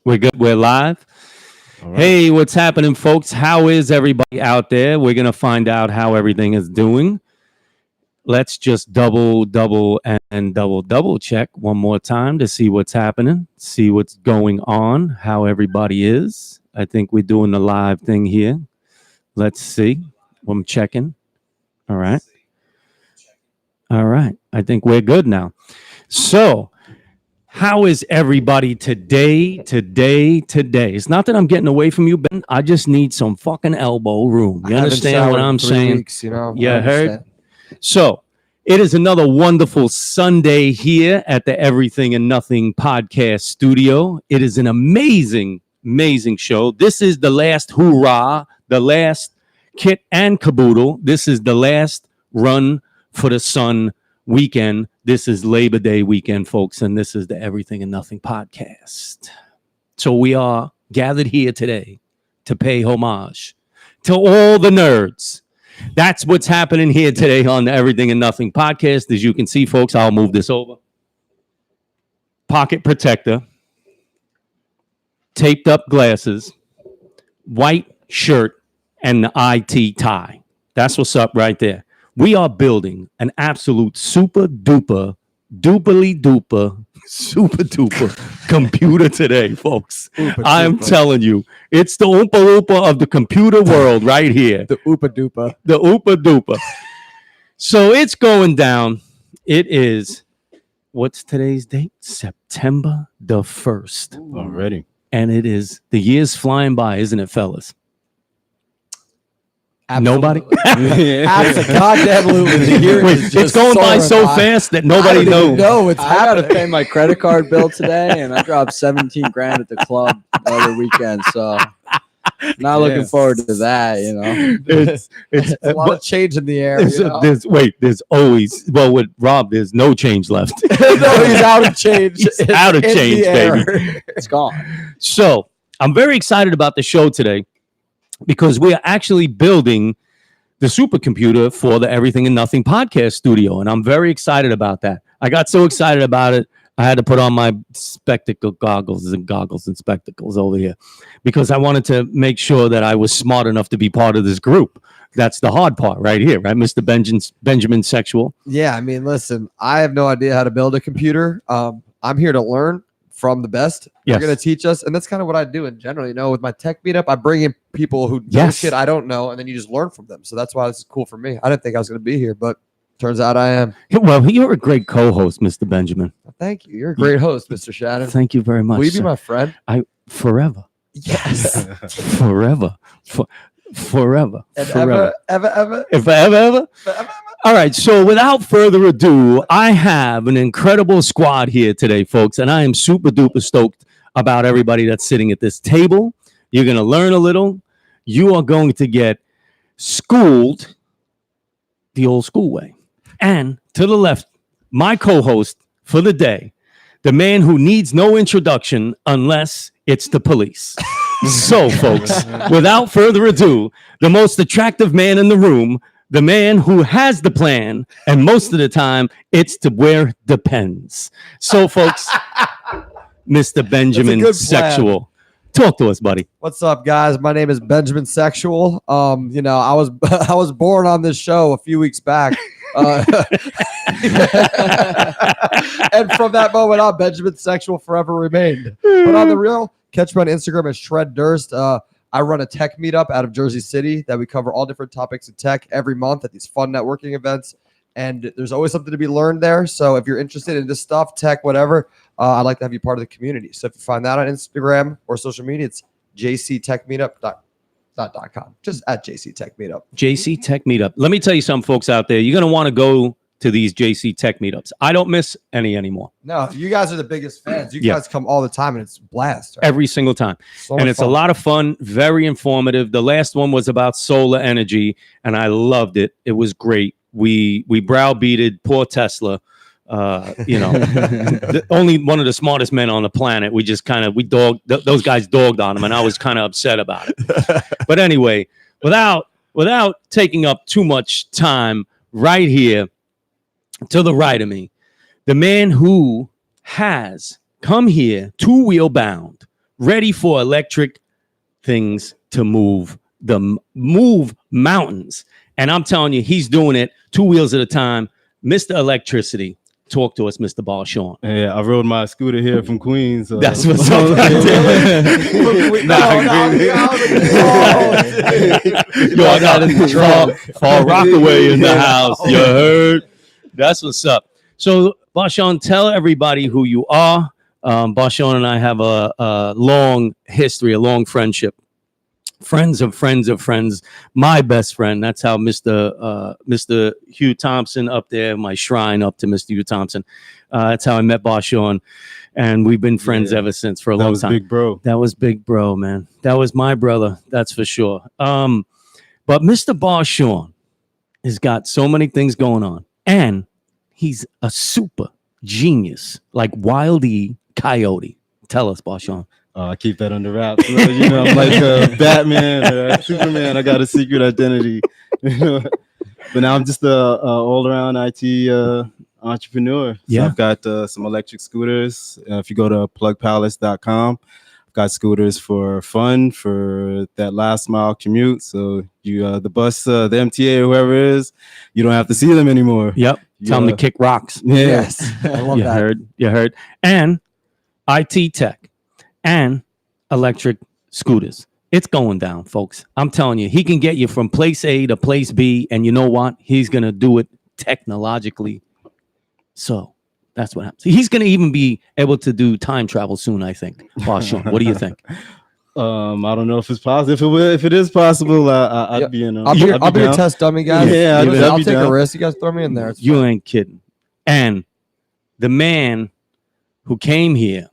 We're good. We're live. All right. Hey, what's happening, folks? How is everybody out there? We're going to find out how everything is doing. Let's just double check one more time to see what's happening, see what's going on, how everybody is. I think we're doing the live thing here. Let's see. I'm checking. All right. All right. I think we're good now. So, how is everybody today? It's not that I'm getting away from you, Ben. I just need some fucking elbow room. You understand what I'm saying? Weeks, you know, Yeah, heard. So it is another wonderful Sunday here at the Everything and Nothing podcast studio. It is an amazing show. This is the last hoorah, the last kit and caboodle. This is the last run for the sun weekend. This is Labor Day weekend, folks, and this is the Everything and Nothing podcast. So we are gathered here today to pay homage to all the nerds. That's what's happening here today on the Everything and Nothing podcast. As you can see, folks, I'll move this over. Pocket protector, taped up glasses, white shirt, and the IT tie. That's what's up right there. We are building an absolute super duper computer today, folks. I am telling you, it's the Oompa Loompa of the computer world right here. The Oopa Doopa. The Oopa Doopa. So it's going down. It is, what's today's date? September the 1st. Already. And it is, the year's flying by, isn't it, fellas? Absolutely. Nobody? Absolutely. It's going by so fast that nobody knows. No, it's I gotta pay my credit card bill today, and I dropped 17 grand at the club the other weekend. So not looking forward to that. You know, It's a lot of change in the air. there's always, well, with Rob, there's no change left. No, he's out of change. He's out of change, baby. it's gone. So I'm very excited about the show today, because we are actually building the supercomputer for the Everything and Nothing podcast studio. And I'm very excited about that. I got so excited about it, I had to put on my goggles and spectacles over here, because I wanted to make sure that I was smart enough to be part of this group. That's the hard part right here, right, Mr. Benjamin Sexual? Yeah, I mean, listen, I have no idea how to build a computer. I'm here to learn from the best. They're going to teach us, and that's kind of what I do in general. You know, with my tech meetup, I bring in people who know shit I don't know, and then you just learn from them. So that's why this is cool for me. I didn't think I was going to be here, but turns out I am. Well, you're a great co-host, Mr. Benjamin. Thank you. You're a great host, Mr. Shannon. Thank you very much. Will you be my friend? Forever. Yes. Forever. Forever. And Forever. ever. All right, so without further ado, I have an incredible squad here today, folks, and I am super duper stoked about everybody that's sitting at this table. You're going to learn a little. You are going to get schooled the old school way. And to the left, my co-host for the day, the man who needs no introduction unless it's the police. So, folks, without further ado, the most attractive man in the room, the man who has the plan, and most of the time, it's to where depends. So, folks, Mr. Benjamin Sexual, talk to us, buddy. What's up, guys? My name is Benjamin Sexual. You know, I was born on this show a few weeks back. And from that moment on, Benjamin Sexual forever remained. But on the real, catch me on Instagram as Shred Durst. I run a tech meetup out of Jersey City that we cover all different topics of tech every month at these fun networking events. And there's always something to be learned there. So if you're interested in this stuff, tech, whatever, I'd like to have you part of the community. So if you find that on Instagram or social media, it's jctechmeetup.com. Just at JC Tech Meetup. JC Tech Meetup. Let me tell you something, folks out there. You're going to want to go to these JC Tech Meetups. I don't miss any anymore. No, you guys are the biggest fans. You guys come all the time, and it's a blast. Right? Every single time. So and it's fun. A lot of fun, very informative. The last one was about solar energy, and I loved it. It was great. We browbeated poor Tesla. You know, only one of the smartest men on the planet. We just kind of, those guys dogged on him, and I was kind of upset about it. But anyway, without taking up too much time, right here to the right of me, the man who has come here 2-wheel bound ready for electric things to move mountains. And I'm telling you, he's doing it 2 wheels at a time. Mr. Electricity, talk to us, Mr. Barshawn. Yeah, I rode my scooter here from Queens. That's what's up. Right Yo, I got Paul Rockaway in the house. You heard? That's what's up. So, Barshawn, tell everybody who you are. Barshawn and I have a long history, a long friendship. Friends of friends of friends. My best friend. That's how Mr. Hugh Thompson up there, my shrine up to Mr. Hugh Thompson. That's how I met Barshawn. And we've been friends ever since for a long time. Big bro. That was big bro, man. That was my brother. That's for sure. But Mr. Barshawn has got so many things going on. And he's a super genius, like Wile E. Coyote. Tell us, Barshawn. I keep that under wraps. You know, I'm like Batman, Superman. I got a secret identity. But now I'm just a all-around IT entrepreneur. So Yeah. I've got some electric scooters. If you go to plugpalace.com, I've got scooters for fun, for that last mile commute. So you, the bus, the MTA, whoever it is, you don't have to see them anymore. Yep. Tell them to kick rocks. Yeah. Yes, I love You that. heard. And IT tech and electric scooters. It's going down, folks. I'm telling you, he can get you from place A to place B. And you know what? He's going to do it technologically. So that's what happens. He's going to even be able to do time travel soon, I think. Barshawn, what do you think? I don't know if it's possible. If it is possible, I'd be in. I'll be your test dummy, guys. Yeah, Listen, I'd I'll be take a down. risk. You guys throw me in there. It's You fine. ain't kidding. And the man who came here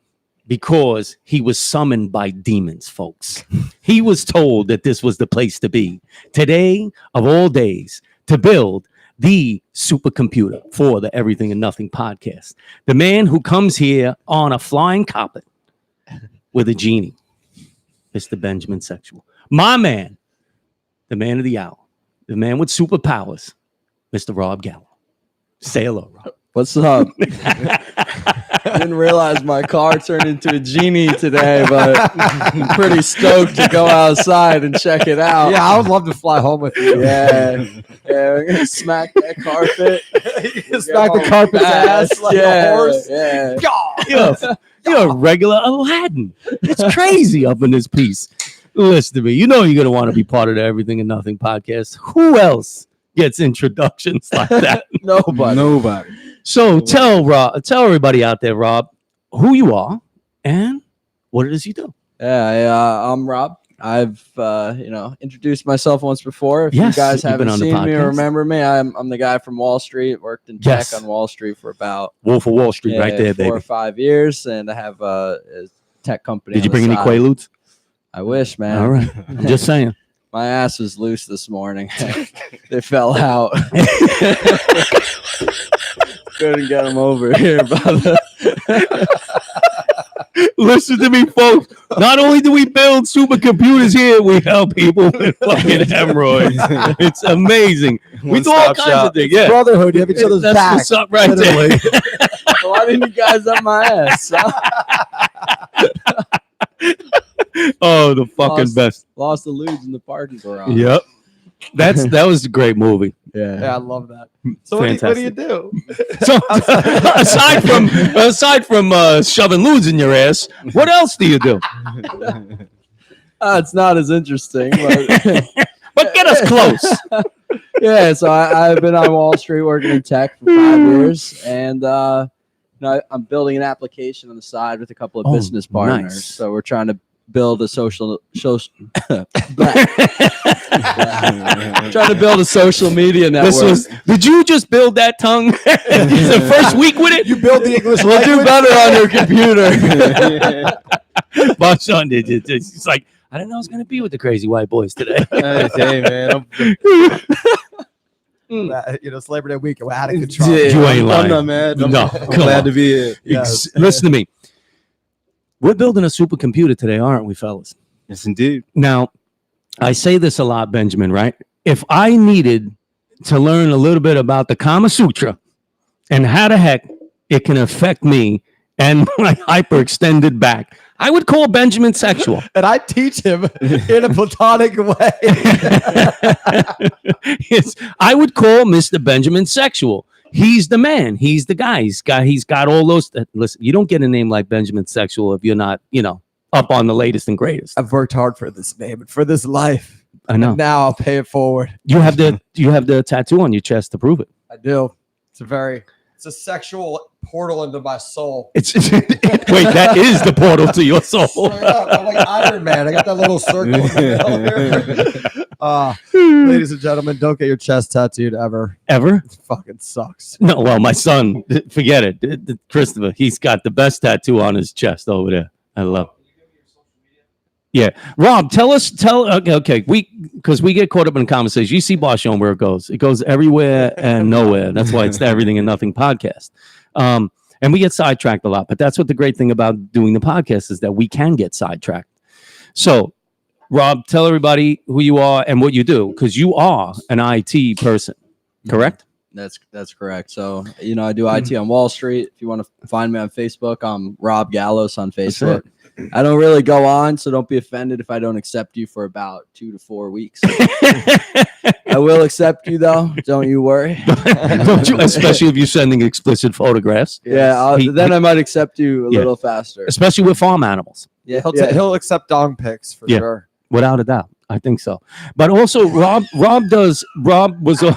because he was summoned by demons, folks. He was told that this was the place to be. Today, of all days, to build the supercomputer for the Everything and Nothing podcast. The man who comes here on a flying carpet with a genie, Mr. Benjamin Sexual. My man, the man of the hour, the man with superpowers, Mr. Rob Gallo. Say hello, Rob. What's up? Didn't realize my car turned into a genie today, but I'm pretty stoked to go outside and check it out. Yeah, I would love to fly home with you. Yeah, we're gonna smack that carpet. Smack the carpet's ass like a horse. Yeah. You're a regular Aladdin. It's crazy up in this piece. Listen to me. You know you're going to want to be part of the Everything and Nothing podcast. Who gets introductions like that? Nobody. So tell everybody out there, Rob, who you are and what it is you do. Yeah, I'm Rob. I've introduced myself once before. If Yes, you guys you've haven't been on the seen me podcast. or remember me, I'm the guy from Wall Street. Worked in tech Yes. on Wall Street for about Wolf of Wall Street, right there, 4 or baby. 5 years, and I have a tech company. Did you on the bring any side. Quaaludes? I wish, man. All right. I'm just saying. My ass was loose this morning. They fell out. Couldn't get them over here, brother. Listen to me, folks. Not only do we build supercomputers here, we help people with fucking hemorrhoids. It's amazing. We do all One-stop kinds shop. of things. Yeah. Brotherhood, you have each other's That's back. what's up right there. Why didn't you guys up my ass? Oh, the fucking Lost. best. Lost the ludes in the parking garage. Yep. That was a great movie. Yeah, I love that. So what do you do? So aside from shoving ludes in your ass, what else do you do? It's not as interesting, but But get us close. yeah. So I've been on Wall Street working in tech for 5 years, and I'm building an application on the side with a couple of Oh, business partners. nice. So we're trying to build a social trying to build a social media network. Did you just build that tongue? The first week with it? You build the English We'll do language? better on your computer. Barshawn did it. It's like, I didn't know I was going to be with the crazy white boys today. Hey, man. Labor Day weekend, we're out of control. Yeah. You ain't lying. I'm not mad. I'm No, I'm come glad on. to be here. Yes. Listen to me. We're building a supercomputer today, aren't we, fellas? Yes, indeed. Now, I say this a lot, Benjamin, right? If I needed to learn a little bit about the Kama Sutra and how the heck it can affect me and my hyperextended back, I would call Benjamin sexual. And I teach him in a platonic way. I would call Mr. Benjamin sexual. He's the man. He's the guy. He's got all those. Listen, you don't get a name like Benjamin sexual if you're not, up on the latest and greatest. I've worked hard for this name and for this life. I know. And now I'll pay it forward. You have the tattoo on your chest to prove it. I do. It's a sexual portal into my soul. Wait, that is the portal to your soul. Straight up, I'm like Iron Man. I got that little circle in the middle here. Ladies and gentlemen, don't get your chest tattooed ever. Ever? It fucking sucks. No, well, my son, forget it. Christopher, he's got the best tattoo on his chest over there. I love it. Yeah. Rob, okay, because we get caught up in a conversation. You see Barshawn where it goes. It goes everywhere and nowhere. That's why it's the Everything and Nothing podcast. And we get sidetracked a lot, but that's what the great thing about doing the podcast is that we can get sidetracked. So, Rob, tell everybody who you are and what you do, because you are an IT person, correct? That's correct. So, I do IT on Wall Street. If you want to find me on Facebook, I'm Rob Gallos on Facebook. I don't really go on, so don't be offended if I don't accept you for about 2 to 4 weeks. I will accept you, though. Don't you worry. Don't you, especially if you're sending explicit photographs. Yeah, then I might accept you a little faster. Especially with farm animals. Yeah, He'll accept dong pics for sure. Without a doubt. I think so. But also Rob was whoa.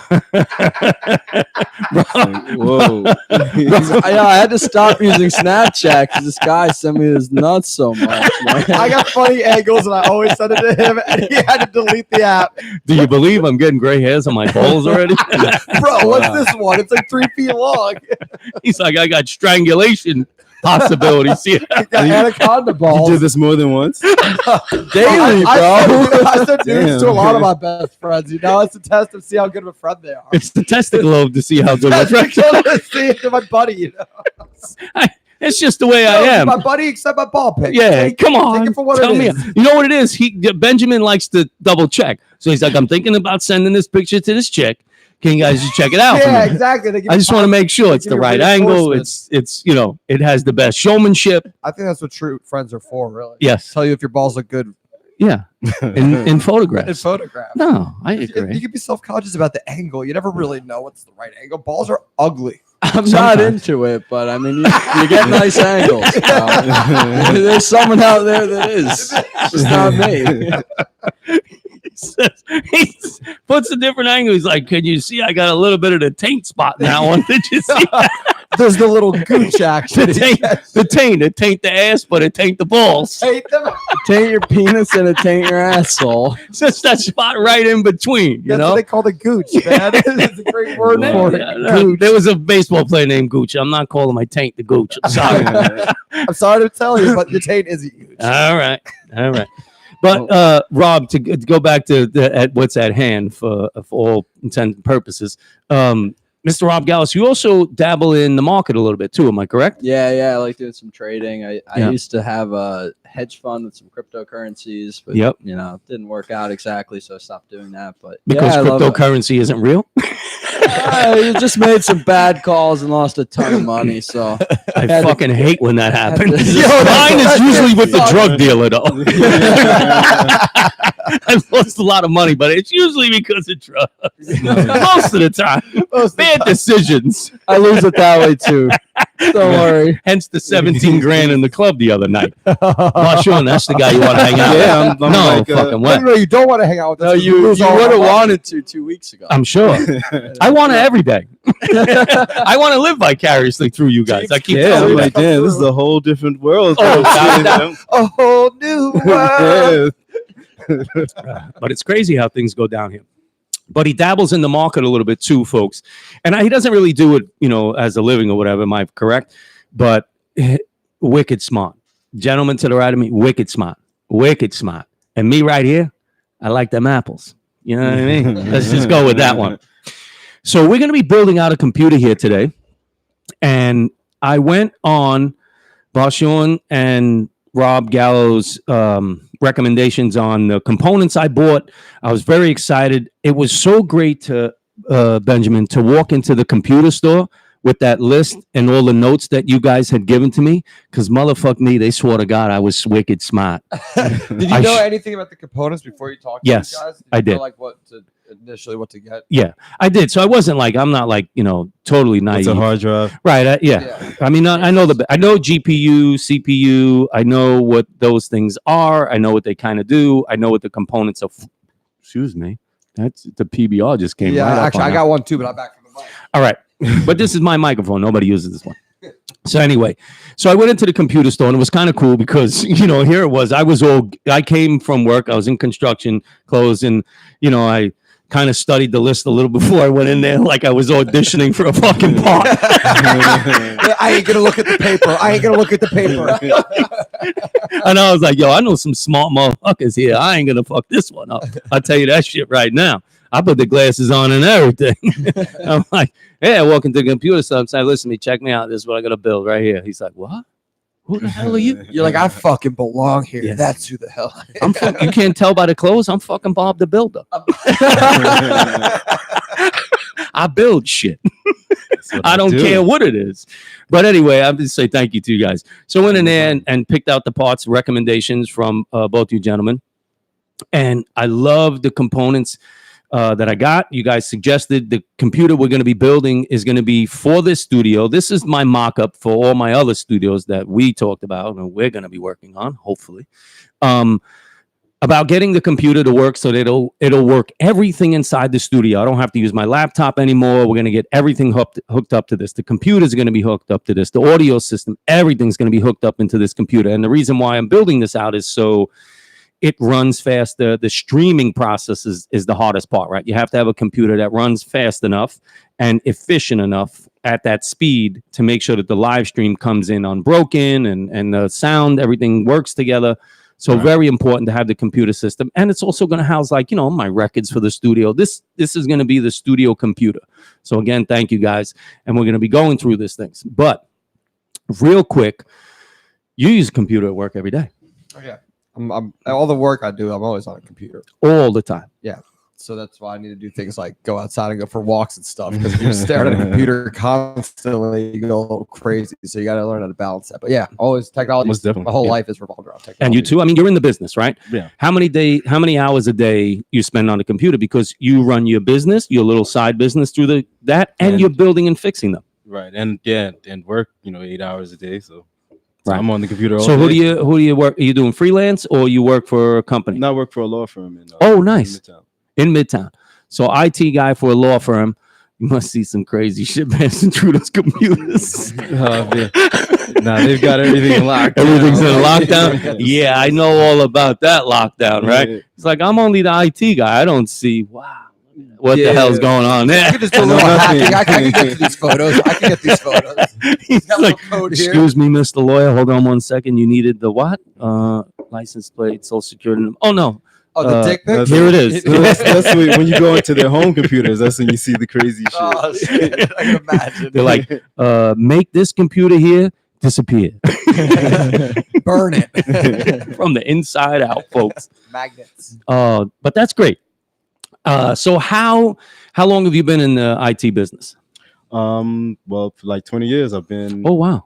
I had to stop using Snapchat because this guy sent me his nuts so much, man. I got funny angles and I always send it to him and he had to delete the app. Do you believe I'm getting gray hairs on my balls already? Bro, what's this one? It's like 3 feet long. He's like, I got strangulation possibilities here. Got anaconda balls. You did this more than once? Daily, bro. I send news to a lot of my best friends. It's a test to see how good of a friend they are. It's the testicle lobe to see how good my friend to see if my buddy, It's just the way I am. My buddy, except my ball pick. Yeah, come on. Take it for what Tell it me. is. You know what it is? Benjamin likes to double check. So he's like, I'm thinking about sending this picture to this chick. Can you guys just check it out? Yeah, exactly. I just want to make sure it's the right angle. It's it has the best showmanship. I think that's what true friends are for, really. Yes. Tell you if your balls look good Yeah. In photographs. in photographs. No, I agree. You can be self-conscious about the angle. You never really know what's the right angle. Balls are ugly. I'm not into it, but I mean, you get nice angles. There's someone out there that is. It's just not me. He puts a different angle. He's like, can you see I got a little bit of the taint spot in that one? Did you see that? There's the little gooch action. It taint the ass, but it taint the balls. Hate them. Taint your penis and it taint your asshole. It's just that spot right in between, That's what they call the gooch, man. It's a great word for it. Gooch. There was a baseball player named Gooch. I'm not calling my taint the Gooch. I'm sorry. I'm sorry to tell you, but your taint is a gooch. All right. But Rob, to go back to what's at hand for all intents and purposes, Mr. Rob Gallos, you also dabble in the market a little bit too. Am I correct? Yeah. I like doing some trading. I used to have a hedge fund with some cryptocurrencies, but it didn't work out exactly, so I stopped doing that. But because cryptocurrency isn't real. I just made some bad calls and lost a ton of money. So I fucking hate when that happens. Yo, mine is usually with the drug dealer, though. I've lost a lot of money, but it's usually because of drugs. Most of the time. Bad decisions. I lose it that way too. Don't worry. Hence the 17 grand in the club the other night. Barshawn, that's the guy you want to hang out with. Yeah, I'm no like, fucking way. No, you don't want to hang out with us. No, you would have wanted to 2 weeks ago. I'm sure. I want it every day. I want to live vicariously through you guys. I keep I'm telling you like, that. damn, this is a whole different world. Oh, God. A whole new world. But it's crazy how things go down here. But he dabbles in the market a little bit too, folks. And he doesn't really do it, as a living or whatever. Am I correct? But wicked smart. Gentleman to the right of me, wicked smart. Wicked smart. And me right here, I like them apples. You know what I mean? Let's just go with that one. So we're going to be building out a computer here today. And I went on Barshawn and Rob Gallo's recommendations on the components I bought. I was very excited. It was so great to Benjamin to walk into the computer store with that list and all the notes that you guys had given to me, because motherfuck me, they swore to God I was wicked smart. Did you know anything about the components before you talked to Yes, these guys? I you know, did. like what to get? Yeah, I did. So I'm not like, totally naive. It's a hard drive. Right. Yeah. I mean, I know I know GPU, CPU. I know what those things are. I know what they kind of do. I know what the components of. Excuse me. That's the PBR just came. Yeah, right actually, I got one too, but I'm back from the mic. All right, but this is my microphone. Nobody uses this one. So anyway, I went into the computer store and it was kind of cool because here it was. I came from work. I was in construction clothes, and I kind of studied the list a little before I went in there, like I was auditioning for a fucking part. I ain't gonna look at the paper. And I was like, yo, I know some smart motherfuckers here. I ain't gonna fuck this one up. I'll tell you that shit right now. I put the glasses on and everything. I'm like, hey, I walk into the computer store and say, listen to me, check me out. This is what I gotta build right here. He's like, what? Who the hell are you? You're like, I fucking belong here. Yes. That's who the hell I am. You can't tell by the clothes. I'm fucking Bob the Builder. I build shit. I don't care what it is. But anyway, I'm just say thank you to you guys. So I went in there and picked out the parts recommendations from both you gentlemen. And I love the components that I got. You guys suggested the computer we're going to be building is going to be for this studio. This is my mock-up for all my other studios that we talked about and we're going to be working on, hopefully. About getting the computer to work so that it'll work everything inside the studio. I don't have to use my laptop anymore. We're going to get everything hooked up to this. The computer's going to be hooked up to this. The audio system, everything's going to be hooked up into this computer. And the reason why I'm building this out is so it runs fast. The streaming process is the hardest part, right? You have to have a computer that runs fast enough and efficient enough at that speed to make sure that the live stream comes in unbroken and the sound, everything works together. So very important to have the computer system. And it's also going to house my records for the studio. This is going to be the studio computer. So again, thank you guys. And we're going to be going through these things. But real quick, you use a computer at work every day. Oh, yeah. I'm all the work I do, I'm always on a computer. All the time. Yeah. So that's why I need to do things like go outside and go for walks and stuff. Because if you're staring at a computer constantly, you go a little crazy. So you got to learn how to balance that. But yeah, always technology. Most definitely. My whole life is revolved around technology. And you too. I mean, you're in the business, right? Yeah. How many hours a day you spend on the computer because you run your business, your little side business through that, and you're building and fixing them. Right. And work, 8 hours a day. So Right. I'm on the computer all So day. who do you work? Are you doing freelance or you work for a company? I work for a law firm. Oh, nice. In Midtown. In Midtown. So IT guy for a law firm. You must see some crazy shit passing through those computers. Nah, they've got everything locked. Everything's in lockdown. Yeah, I know all about that lockdown, right? Yeah. It's like I'm only the IT guy. I don't see. Wow. What the hell's going on there? I can just do a little hacking. I can get to these photos. He's Got a like, little code here. excuse me, Mr. Lawyer. Hold on 1 second. You needed the what? License plate, social security. Oh, no. Oh, the dick pic? Here it is. That's when you go into their home computers. That's when you see the crazy shit. Oh, shit. I can imagine. They're like, make this computer here disappear. Burn it. From the inside out, folks. Magnets. But that's great. So how long have you been in the IT business? Well, for like 20 years, I've been. Oh, wow.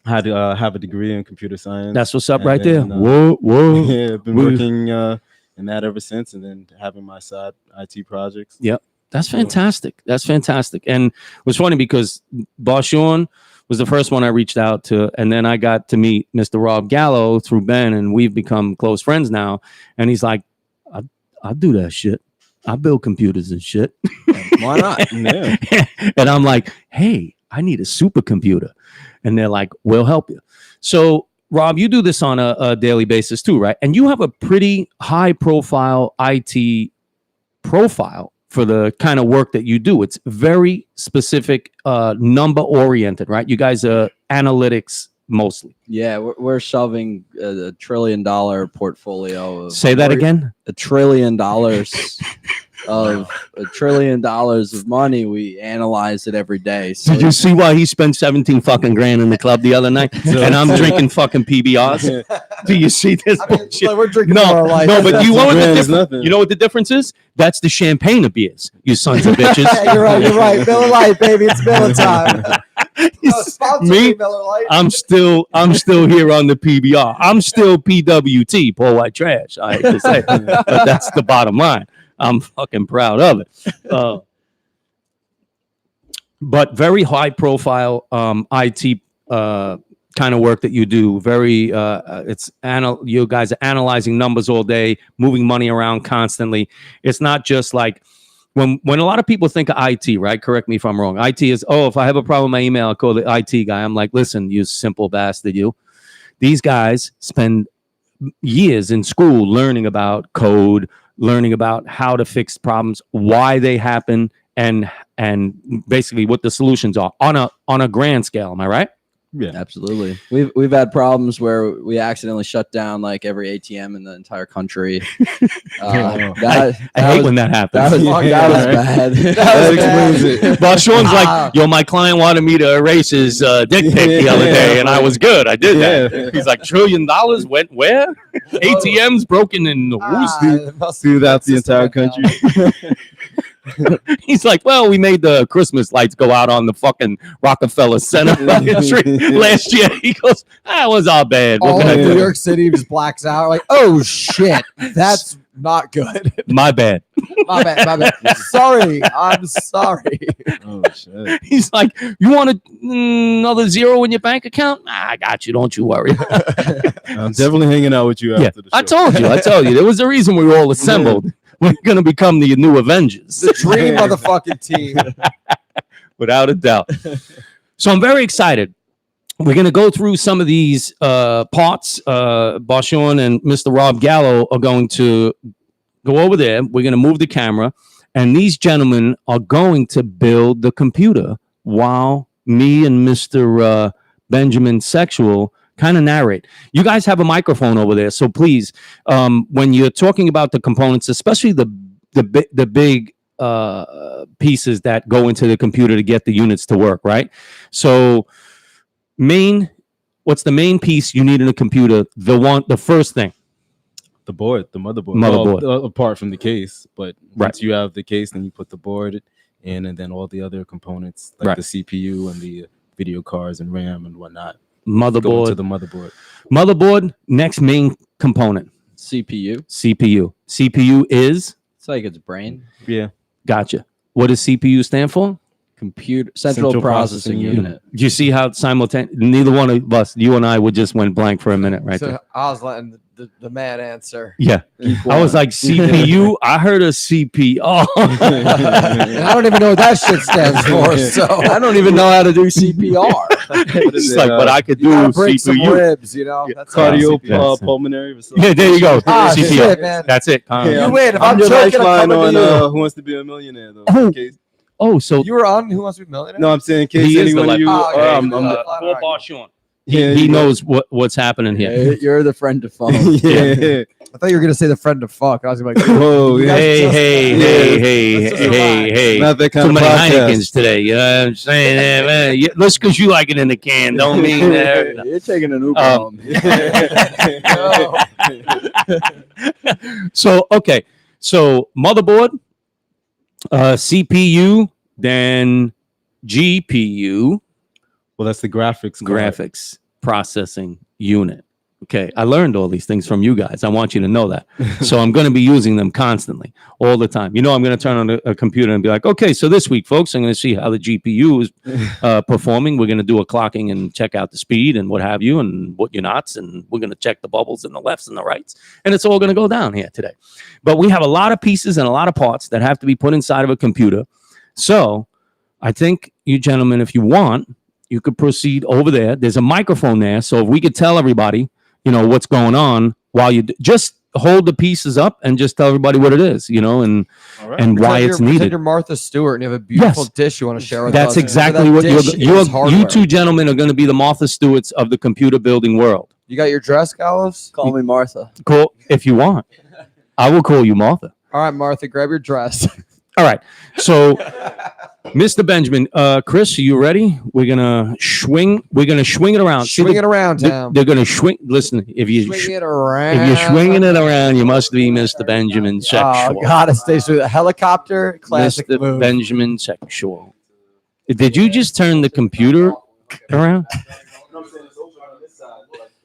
Had have a degree in computer science. That's what's up And right there. then, Whoa. Yeah, I've been working in that ever since, and then having my side IT projects. Yep. That's fantastic. That's fantastic. And it was funny because Barshawn was the first one I reached out to. And then I got to meet Mr. Rob Gallo through Ben, and we've become close friends now. And he's like, I'll do that shit. I build computers and shit. Why not? Yeah. And I'm like, hey, I need a supercomputer. And they're like, we'll help you. So, Rob, you do this on a daily basis too, right? And you have a pretty high profile IT profile for the kind of work that you do. It's very specific, number oriented, right? You guys are analytics mostly. Yeah, we're shoving a $1 trillion portfolio. Say that again. $1 trillion of $1 trillion of money. We analyze it every day. So Did you see why he spent 17 fucking grand in the club the other night? And I'm drinking fucking PBRs. Do you see this bullshit? Like we're drinking No, our life. no, but you know what the Grand is difference? nothing. You know what the difference is? That's the champagne of beers, you sons of bitches. You're right. Miller Lite, baby. It's Miller time. Sponsor Me? Miller Lite. I'm still here on the PBR. I'm still PWT, poor white trash. I hate to say, but that's the bottom line. I'm fucking proud of it. But very high profile IT kind of work that you do. Very you guys are analyzing numbers all day, moving money around constantly. It's not just like when a lot of people think of IT, right? Correct me if I'm wrong. IT is, if I have a problem with my email, I'll call the IT guy. I'm like, listen, you simple bastard, you. These guys spend years in school learning about code, learning about how to fix problems, why they happen, and basically what the solutions are on a grand scale. Am I right? Yeah, absolutely. We've had problems where we accidentally shut down like every ATM in the entire country. I hate when that happens. That was bad. That explains it. Barshawn's like, yo, my client wanted me to erase his dick pic the other day, and I was good. I did that. Yeah. He's like, $1 trillion went where? ATMs broken in who's? Throughout the entire country. He's like, well, we made the Christmas lights go out on the fucking Rockefeller Center last year. He goes, that was all bad. All of New York City just blacks out. Like, oh shit, that's not good. My bad. my bad. Sorry, I'm sorry. Oh shit. He's like, you want another zero in your bank account? I got you. Don't you worry. I'm definitely hanging out with you after the show. I told you. There was a reason we were all assembled. We're going to become the new Avengers. The dream motherfucking team. Without a doubt. So I'm very excited. We're going to go through some of these parts. Barshawn and Mr. Rob Gallo are going to go over there. We're going to move the camera. And these gentlemen are going to build the computer while me and Mr. Benjamin Sexual kind of narrate. You guys have a microphone over there, so please, when you're talking about the components, especially the big pieces that go into the computer to get the units to work, right? So, what's the main piece you need in a computer? The first thing. The board, the motherboard. Motherboard. Apart from the case, but once Right. you have the case, then you put the board in, and then all the other components like Right. the CPU and the video cards and RAM and whatnot. Go Motherboard. to the motherboard. Motherboard, next main component. CPU. CPU. CPU is? It's like its brain. Yeah. Gotcha. What does CPU stand for? Computer Central Processing Unit. Do you see how simultaneous? Neither one of us, you and I, would just went blank for a minute right there. So I was letting the man answer. Yeah. I was like, CPU? I heard a CP. Oh. And I don't even know what that shit stands for. So I don't even know how to do CPR. It's like, but I could do you gotta break some CPU. ribs, you know. That's Cardio Yes. pulmonary. Yeah, there you go. Ah, CPR. shit, man. That's it. You win. If I'm I'm your joking, I'm lifeline coming to on you. Who Wants to Be a Millionaire, though. Oh. In case- So You were on Who Wants to Be a Millionaire? No, I'm saying in case He is the anyone of you. lifeline. Oh, okay. I'm Lifeline. Barshawn. yeah, He you know. knows what's happening here. You're the friend to phone. Yeah. I thought you were gonna say the friend to fuck. I was like, Whoa, You yeah. guys Hey, just- hey, Yeah. hey, Let's just hey, relax. hey. Not that kind Too of many podcast. Heinekens today. You know what I'm saying? Yeah, man. Yeah, just because you like it in the can don't mean that. You're taking an Uber Um, home. So, okay. So, motherboard, CPU, then GPU, Well, that's the graphics. card. graphics processing unit. Okay. I learned all these things from you guys. I want you to know that. So I'm going to be using them constantly, all the time. You know, I'm going to turn on a computer and be like, okay, so this week, folks, I'm going to see how the GPU is performing. We're going to do a clocking and check out the speed and what have you and what you're not. And we're going to check the bubbles and the lefts and the rights. And it's all going to go down here today. But we have a lot of pieces and a lot of parts that have to be put inside of a computer. So I think you gentlemen, if you want, you could proceed over there. There's a microphone there. So if we could tell everybody, you know, what's going on while you just hold the pieces up and just tell everybody what it is, you know, and All right. and why it's Pretend needed. You're Martha Stewart and you have a beautiful Yes. dish you want to share with us. That's And exactly that what dish is you hardware. two gentlemen are going to be the Martha Stewarts of the computer building world. You got your dress, Gallows? Call me Martha. Cool. If you want, I will call you Martha. All right, Martha, grab your dress. All right. So, Mr. Benjamin, Chris, are you ready? We're gonna swing. We're gonna swing it around. See Swing the- it around, Tom. They're gonna swing. Listen, if you Swing it around. if you're swinging it around, you must be Mr. Benjamin Sexual. Oh, God, it stays with a helicopter. Classic Mr. move. Benjamin Sexual. Did you just turn the computer around?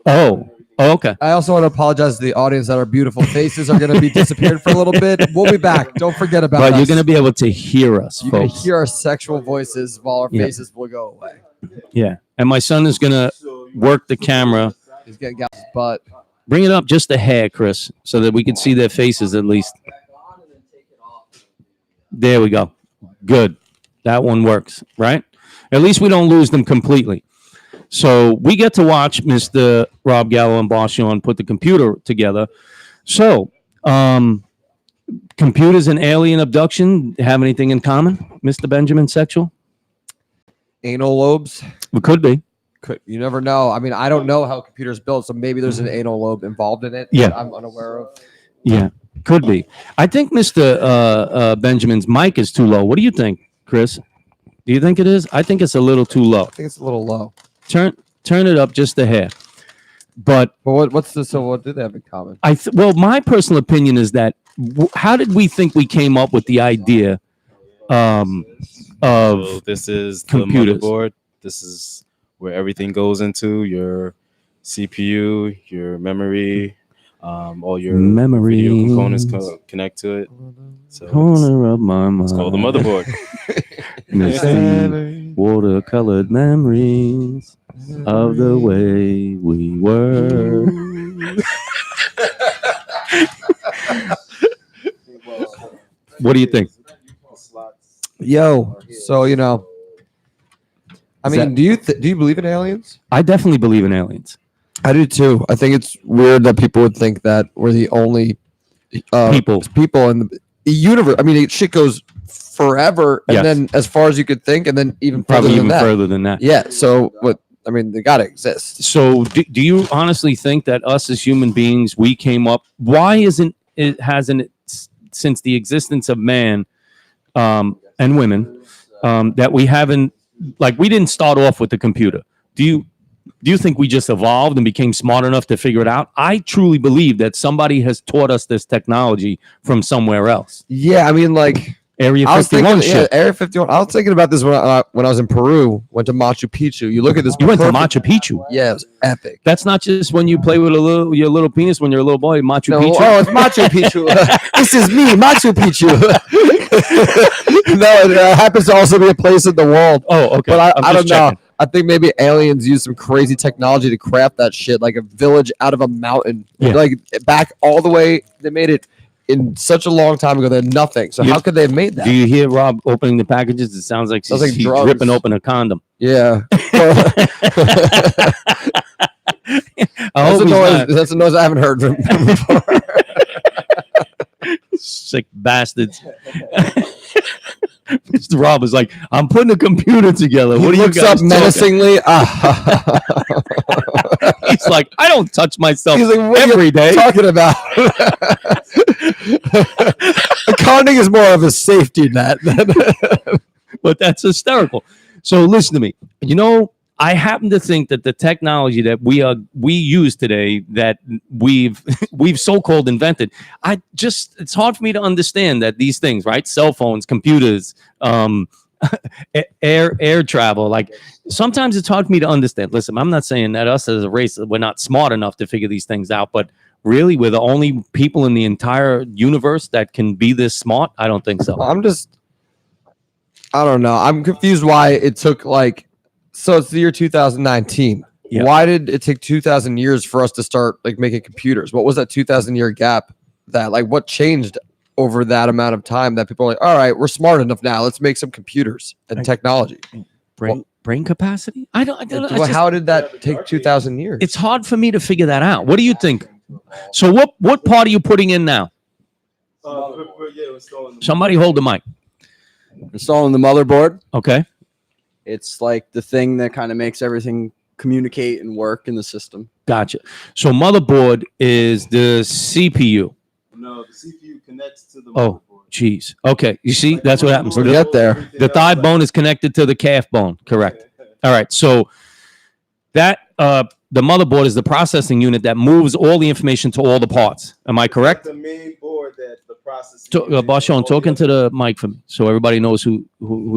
Oh, okay. I also want to apologize to the audience that our beautiful faces are going to be disappeared for a little bit. We'll be back. Don't forget about But us. you're going to be able to hear us, You can folks. hear our sexual voices while our Yeah. faces will go away. Yeah. And my son is going to work the camera. He's getting got his butt. Bring it up just a hair, Chris, so that we can see their faces at least. There we go. Good. That one works, right? At least we don't lose them completely. So we get to watch Mr. Rob Gallo and Barshawn put the computer together. So, computers and alien abduction have anything in common, Mr. Benjamin Sexual? Anal lobes. It could be. You never know. I mean, I don't know how computers built, so maybe there's an anal lobe involved in it. Yeah. That I'm unaware of. Yeah, could be. I think Mr. Benjamin's mic is too low. What do you think, Chris? Do you think it is? I think it's a little too low. I think it's a little low. Turn it up just a hair. But what's the so what do they have in common? well, my personal opinion is that how did we think we came up with the idea of So this is computers. the motherboard. This is where everything goes into your CPU, your memory, all your Memories. video components connect to it. So corner of my mind? it's called the motherboard. Misty watercolored memories of the way we were. What do you think? Yo, so I Is mean, that- do you believe in aliens? I definitely believe in aliens. I do too. I think it's weird that people would think that we're the only people in the universe. I mean, shit goes forever, and Yes. then as far as you could think, and then even Probably further even than that. further than that. Yeah. So what? I mean, they gotta exist. So do you honestly think that us as human beings, we came up? Why hasn't it since the existence of man and women that we haven't, like, we didn't start off with the computer? Do you think we just evolved and became smart enough to figure it out? I truly believe that somebody has taught us this technology from somewhere else. Yeah, I mean, like Area I was 51 thinking, shit. Area 51. I was thinking about this when I was in Peru. Went to Machu Picchu. You look at this. You went to perfect- Machu Picchu. Yeah, it was epic. That's not just when you play with your little penis when you're a little boy. Machu No, Picchu. oh, it's Machu Picchu. This is me, Machu Picchu. No, it happens to also be a place in the world. Oh, okay. But I'm I don't just know. checking. I think maybe aliens use some crazy technology to craft that shit, like a village out of a mountain. Yeah. Like back all the way, they made it in such a long time ago. They had nothing. So Yeah. how could they have made that? Do you hear Rob opening the packages? It sounds like Sounds like he's drugs. ripping open a condom. Yeah. I hope he's not. That's a noise I haven't heard from before. Sick bastards. Mr. Rob is like, I'm putting a computer together. What He are you looks guys up talking? menacingly. He's like, I don't touch myself He's like, what are you every day. talking about? Conding is more of a safety net. But that's hysterical. So listen to me. I happen to think that the technology that we use today, that we've so-called invented, it's hard for me to understand that these things, right? Cell phones, computers, air travel, like sometimes it's hard for me to understand. Listen, I'm not saying that us as a race, we're not smart enough to figure these things out, but really we're the only people in the entire universe that can be this smart. I don't think so. I don't know. I'm confused why it took so it's the year 2019. Yeah. Why did it take 2,000 years for us to start making computers? What was that 2,000 year gap? What changed over that amount of time that people are like, all right, we're smart enough now. Let's make some computers and technology. Brain capacity? I don't How did that take 2,000 years? It's hard for me to figure that out. What do you think? So what part are you putting in now? Somebody hold the mic. Installing the motherboard. Okay. It's like the thing that kind of makes everything communicate and work in the system. Gotcha. So motherboard is the CPU. No, the CPU connects to the Oh, geez. Okay. You see, that's what happens. We'll get there. The thigh bone is connected to the calf bone. Correct. All right. So that the motherboard is the processing unit that moves all the information to all the parts. Am I correct? The main board that the process. Barshawn, talking to the mic for me, so everybody knows who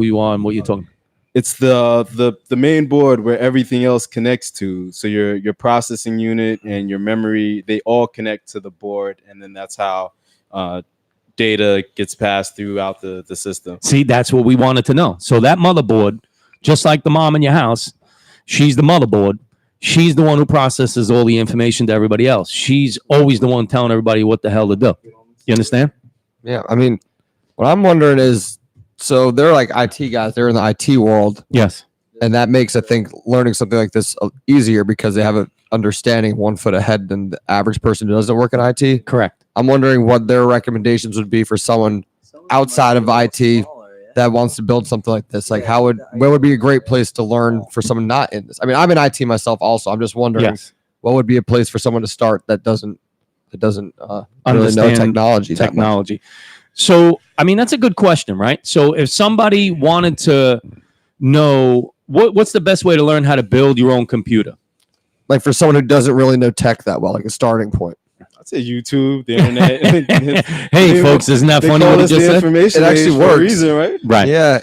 you are and what you're talking. It's the main board where everything else connects to. So your processing unit and your memory, they all connect to the board, and then that's how data gets passed throughout the system. See, that's what we wanted to know. So that motherboard, just like the mom in your house, she's the motherboard. She's the one who processes all the information to everybody else. She's always the one telling everybody what the hell to do. You understand? Yeah, I mean, what I'm wondering is, so they're like IT guys. They're in the IT world, Yes. and that makes, I think, learning something like this easier because they have an understanding 1 foot ahead than the average person who doesn't work in IT. Correct. I'm wondering what their recommendations would be for someone outside of IT that wants to build something like this. Like, where would be a great place to learn for someone not in this? I mean, I'm in IT myself also. I'm just wondering Yes. what would be a place for someone to start that doesn't really know Understand technology. that much. Technology. So, I mean, that's a good question, right? So if somebody wanted to know what's the best way to learn how to build your own computer? Like for someone who doesn't really know tech that well, like a starting point. I'd say YouTube, the internet. Hey, folks, isn't that They funny call what you us just the said? information It actually age for a works. reason, right? Right. Yeah,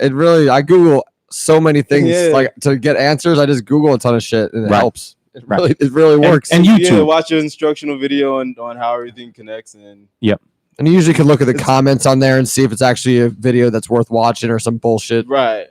I Google so many things. Yeah. Like to get answers, I just Google a ton of shit and it Right. helps. It Right. really works. And Yeah, YouTube. watch your instructional video on how everything connects, and And you usually can look at the comments on there and see if it's actually a video that's worth watching or some bullshit. right.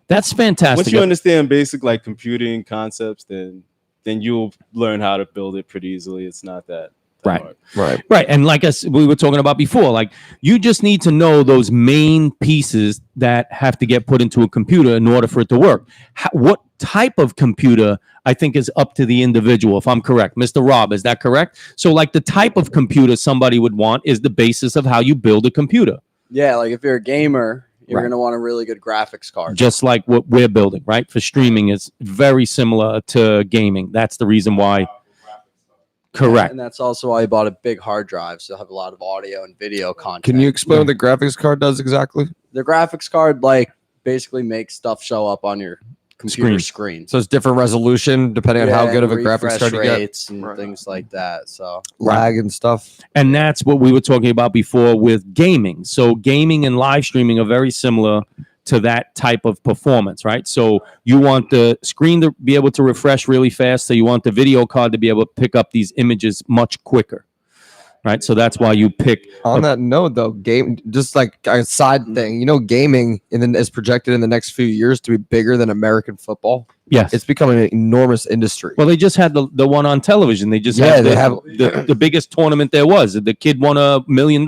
That's fantastic. Once you understand basic like computing concepts, then you'll learn how to build it pretty easily. It's not that Right. hard. Right. Right. And like us, we were talking about before, like you just need to know those main pieces that have to get put into a computer in order for it to work. What type of computer, I think, is up to the individual, if I'm correct. Mr. Rob, is that correct? So like the type of computer somebody would want is the basis of how you build a computer, Yeah, like if you're a gamer, you're Right. going to want a really good graphics card. just like what we're building, right? For streaming is very similar to gaming. That's the reason why. Correct. And that's also why I bought a big hard drive, so I have a lot of audio and video content. Can you explain what the graphics card does exactly? The graphics card like basically makes stuff show up on your computer screen. So it's different resolution depending on how good of a graphics card you get. rates and things like that. So Lag and stuff. And that's what we were talking about before with gaming. So gaming and live streaming are very similar to that type of performance, right? So you want the screen to be able to refresh really fast. So you want the video card to be able to pick up these images much quicker, right? So that's why you pick. On that note, though, just like a side thing, gaming is projected in the next few years to be bigger than American football. Yes. It's becoming an enormous industry. Well, they just had the one on television. They just had the biggest tournament there was. The kid won $1 million.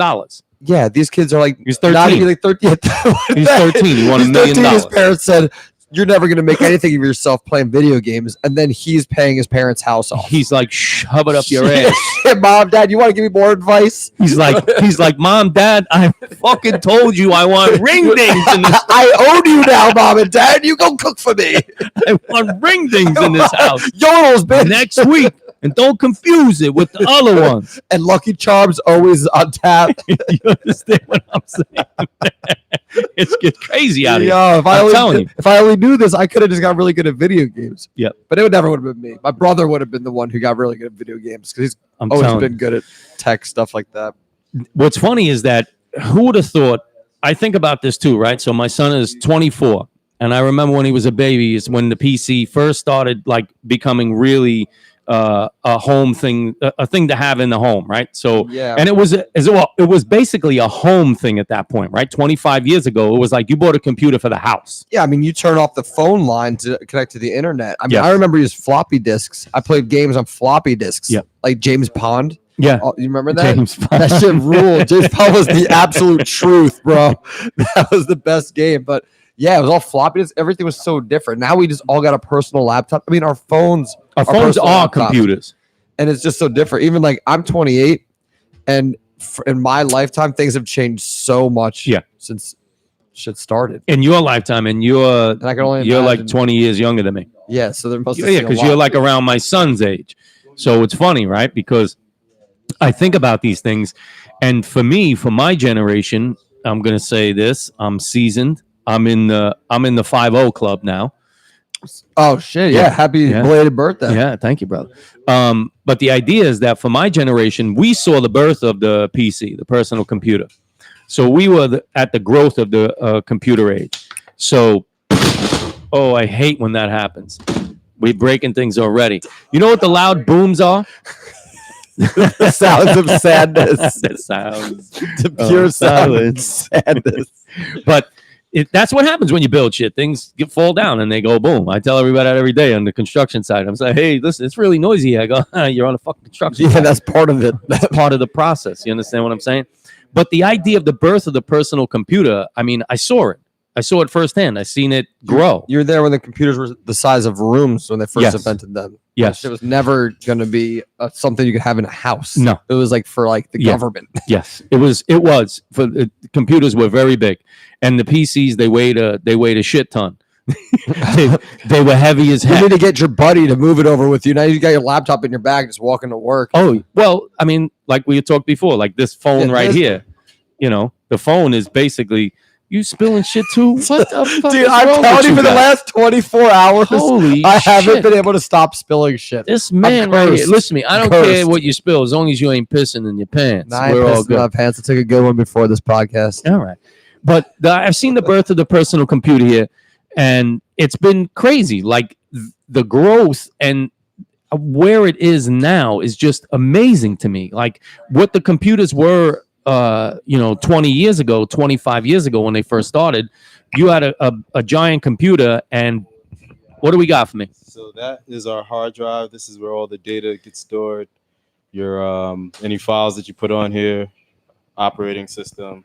Yeah, these kids are like He's not 13. even like 13. He's 13. He won $1 million. His parents said, "You're never going to make anything of yourself playing video games," and then he's paying his parents' house off. He's like, shove it up your ass. Mom, Dad, you want to give me more advice? He's like, Mom, Dad, I fucking told you I want ring dings in this. I own you now, Mom and Dad. You go cook for me. I want ring dings in this house Yodels, bitch. next week, and don't confuse it with the other ones. And Lucky Charms always on tap. You understand what I'm saying? It's crazy out here. Yeah, I'm telling you. if I only knew this, I could have just got really good at video games. Yep. But it never would have been me. My brother would have been the one who got really good at video games because he's I'm always telling you. been good at tech stuff like that. What's funny is that who would have thought? I think about this too, right? So my son is 24, and I remember when he was a baby is when the PC first started like becoming really a home thing, a thing to have in the home, right? So Yeah. and it was basically a home thing at that point, right? 25 years ago, it was like you bought a computer for the house. Yeah, I mean, you turn off the phone line to connect to the internet. I mean, Yes. I remember using floppy disks. I played games on floppy disks. Yep. Like James Pond. Yeah, Oh, you remember that? James That shit ruled. James Pond was the absolute truth, bro. That was the best game. But yeah, it was all floppy disks. Everything was so different. Now we just all got a personal laptop. I mean, our phones Our phones personal are laptops. computers. And it's just so different. Even like I'm 28, and in my lifetime, things have changed so much. Yeah. Since shit started. In your lifetime, and And I can only you're like imagine- 20 years younger than me. Yeah, so there must have Yeah, been a because lot. you're like around my son's age. So it's funny, right? Because I think about these things, and for me, for my generation, I'm gonna say this: I'm seasoned. I'm in the 5-0 club now. Oh shit! Yeah, Yeah. happy Yeah. belated birthday. Yeah, thank you, brother. But the idea is that for my generation, we saw the birth of the PC, the personal computer. So we were at the growth of the computer age. So Oh, I hate when that happens. We breaking things already. You know what the loud booms are? The sounds of sadness. The sounds. The pure silence. Sadness. But that's what happens when you build shit. Things fall down and they go boom. I tell everybody that every day on the construction side. I'm saying, hey, listen, it's really noisy. I go, you're on a fucking construction Yeah, site. that's part of it. That's part of the process. You understand what I'm saying? But the idea of the birth of the personal computer, I mean, I saw it. I saw it firsthand. I seen it grow. You were there when the computers were the size of rooms when they first Yes. invented them. Yes. It was never going to be something you could have in a house. No. It was like for like the Yeah. government. Yes, it was. For the computers were very big, and the PCs they weighed a shit ton. they were heavy as You heck. need to get your buddy to move it over with you. Now you got your laptop in your bag, just walking to work. Oh well, I mean, like we talked before, like this phone Yeah, right this- here. You know, the phone is basically you spilling shit too. What the fuck Dude, is I'm wrong telling with you, for the guys? last 24 hours, Holy I haven't shit. been able to stop spilling shit. This man right here. cursed. Listen to me. I don't Cursed. care what you spill, as long as you ain't pissing in your pants. Nah, I We're all pissed in good. my pants. I took a good one before this podcast. All right. But I've seen the birth of the personal computer here, and it's been crazy. Like the growth and where it is now is just amazing to me. Like what the computers were, 20 years ago, 25 years ago when they first started, you had a giant computer, and what do we got for me? So that is our hard drive. This is where all the data gets stored. Your any files that you put on here, operating system.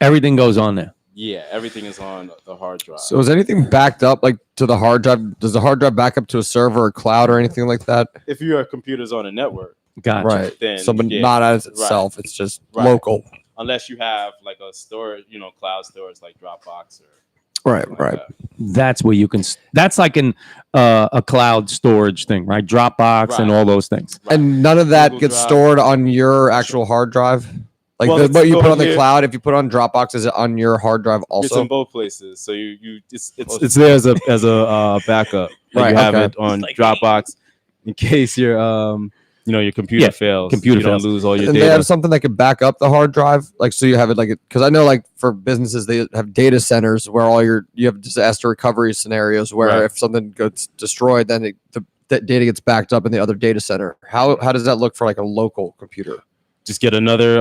Everything goes on there. Yeah, everything is on the hard drive. So is anything backed up like to the hard drive? Does the hard drive back up to a server or cloud or anything like that? if your computer's on a network, Gotcha. Right. then So, but yeah, not as itself. It's just Right. local. unless you have like a storage, cloud storage like Dropbox or Right. something like that. That's where you can. That's like a cloud storage thing, right? Dropbox and Right. all those things. Right. And none of that Google gets Drive. stored on your actual hard drive. Like Well, it's what you put stored on the here. cloud. If you put on Dropbox, is it on your hard drive It's also? in both places. So it's there as a backup. Like Right, you have okay. it on Like- Dropbox in case your computer Yeah, fails. computer you don't fails. lose all your And they data. have something that could back up the hard drive, like so you have it like because I know like for businesses they have data centers where you have disaster recovery scenarios where Right. if something gets destroyed, then the data gets backed up in the other data center. How does that look for like a local computer? Just get another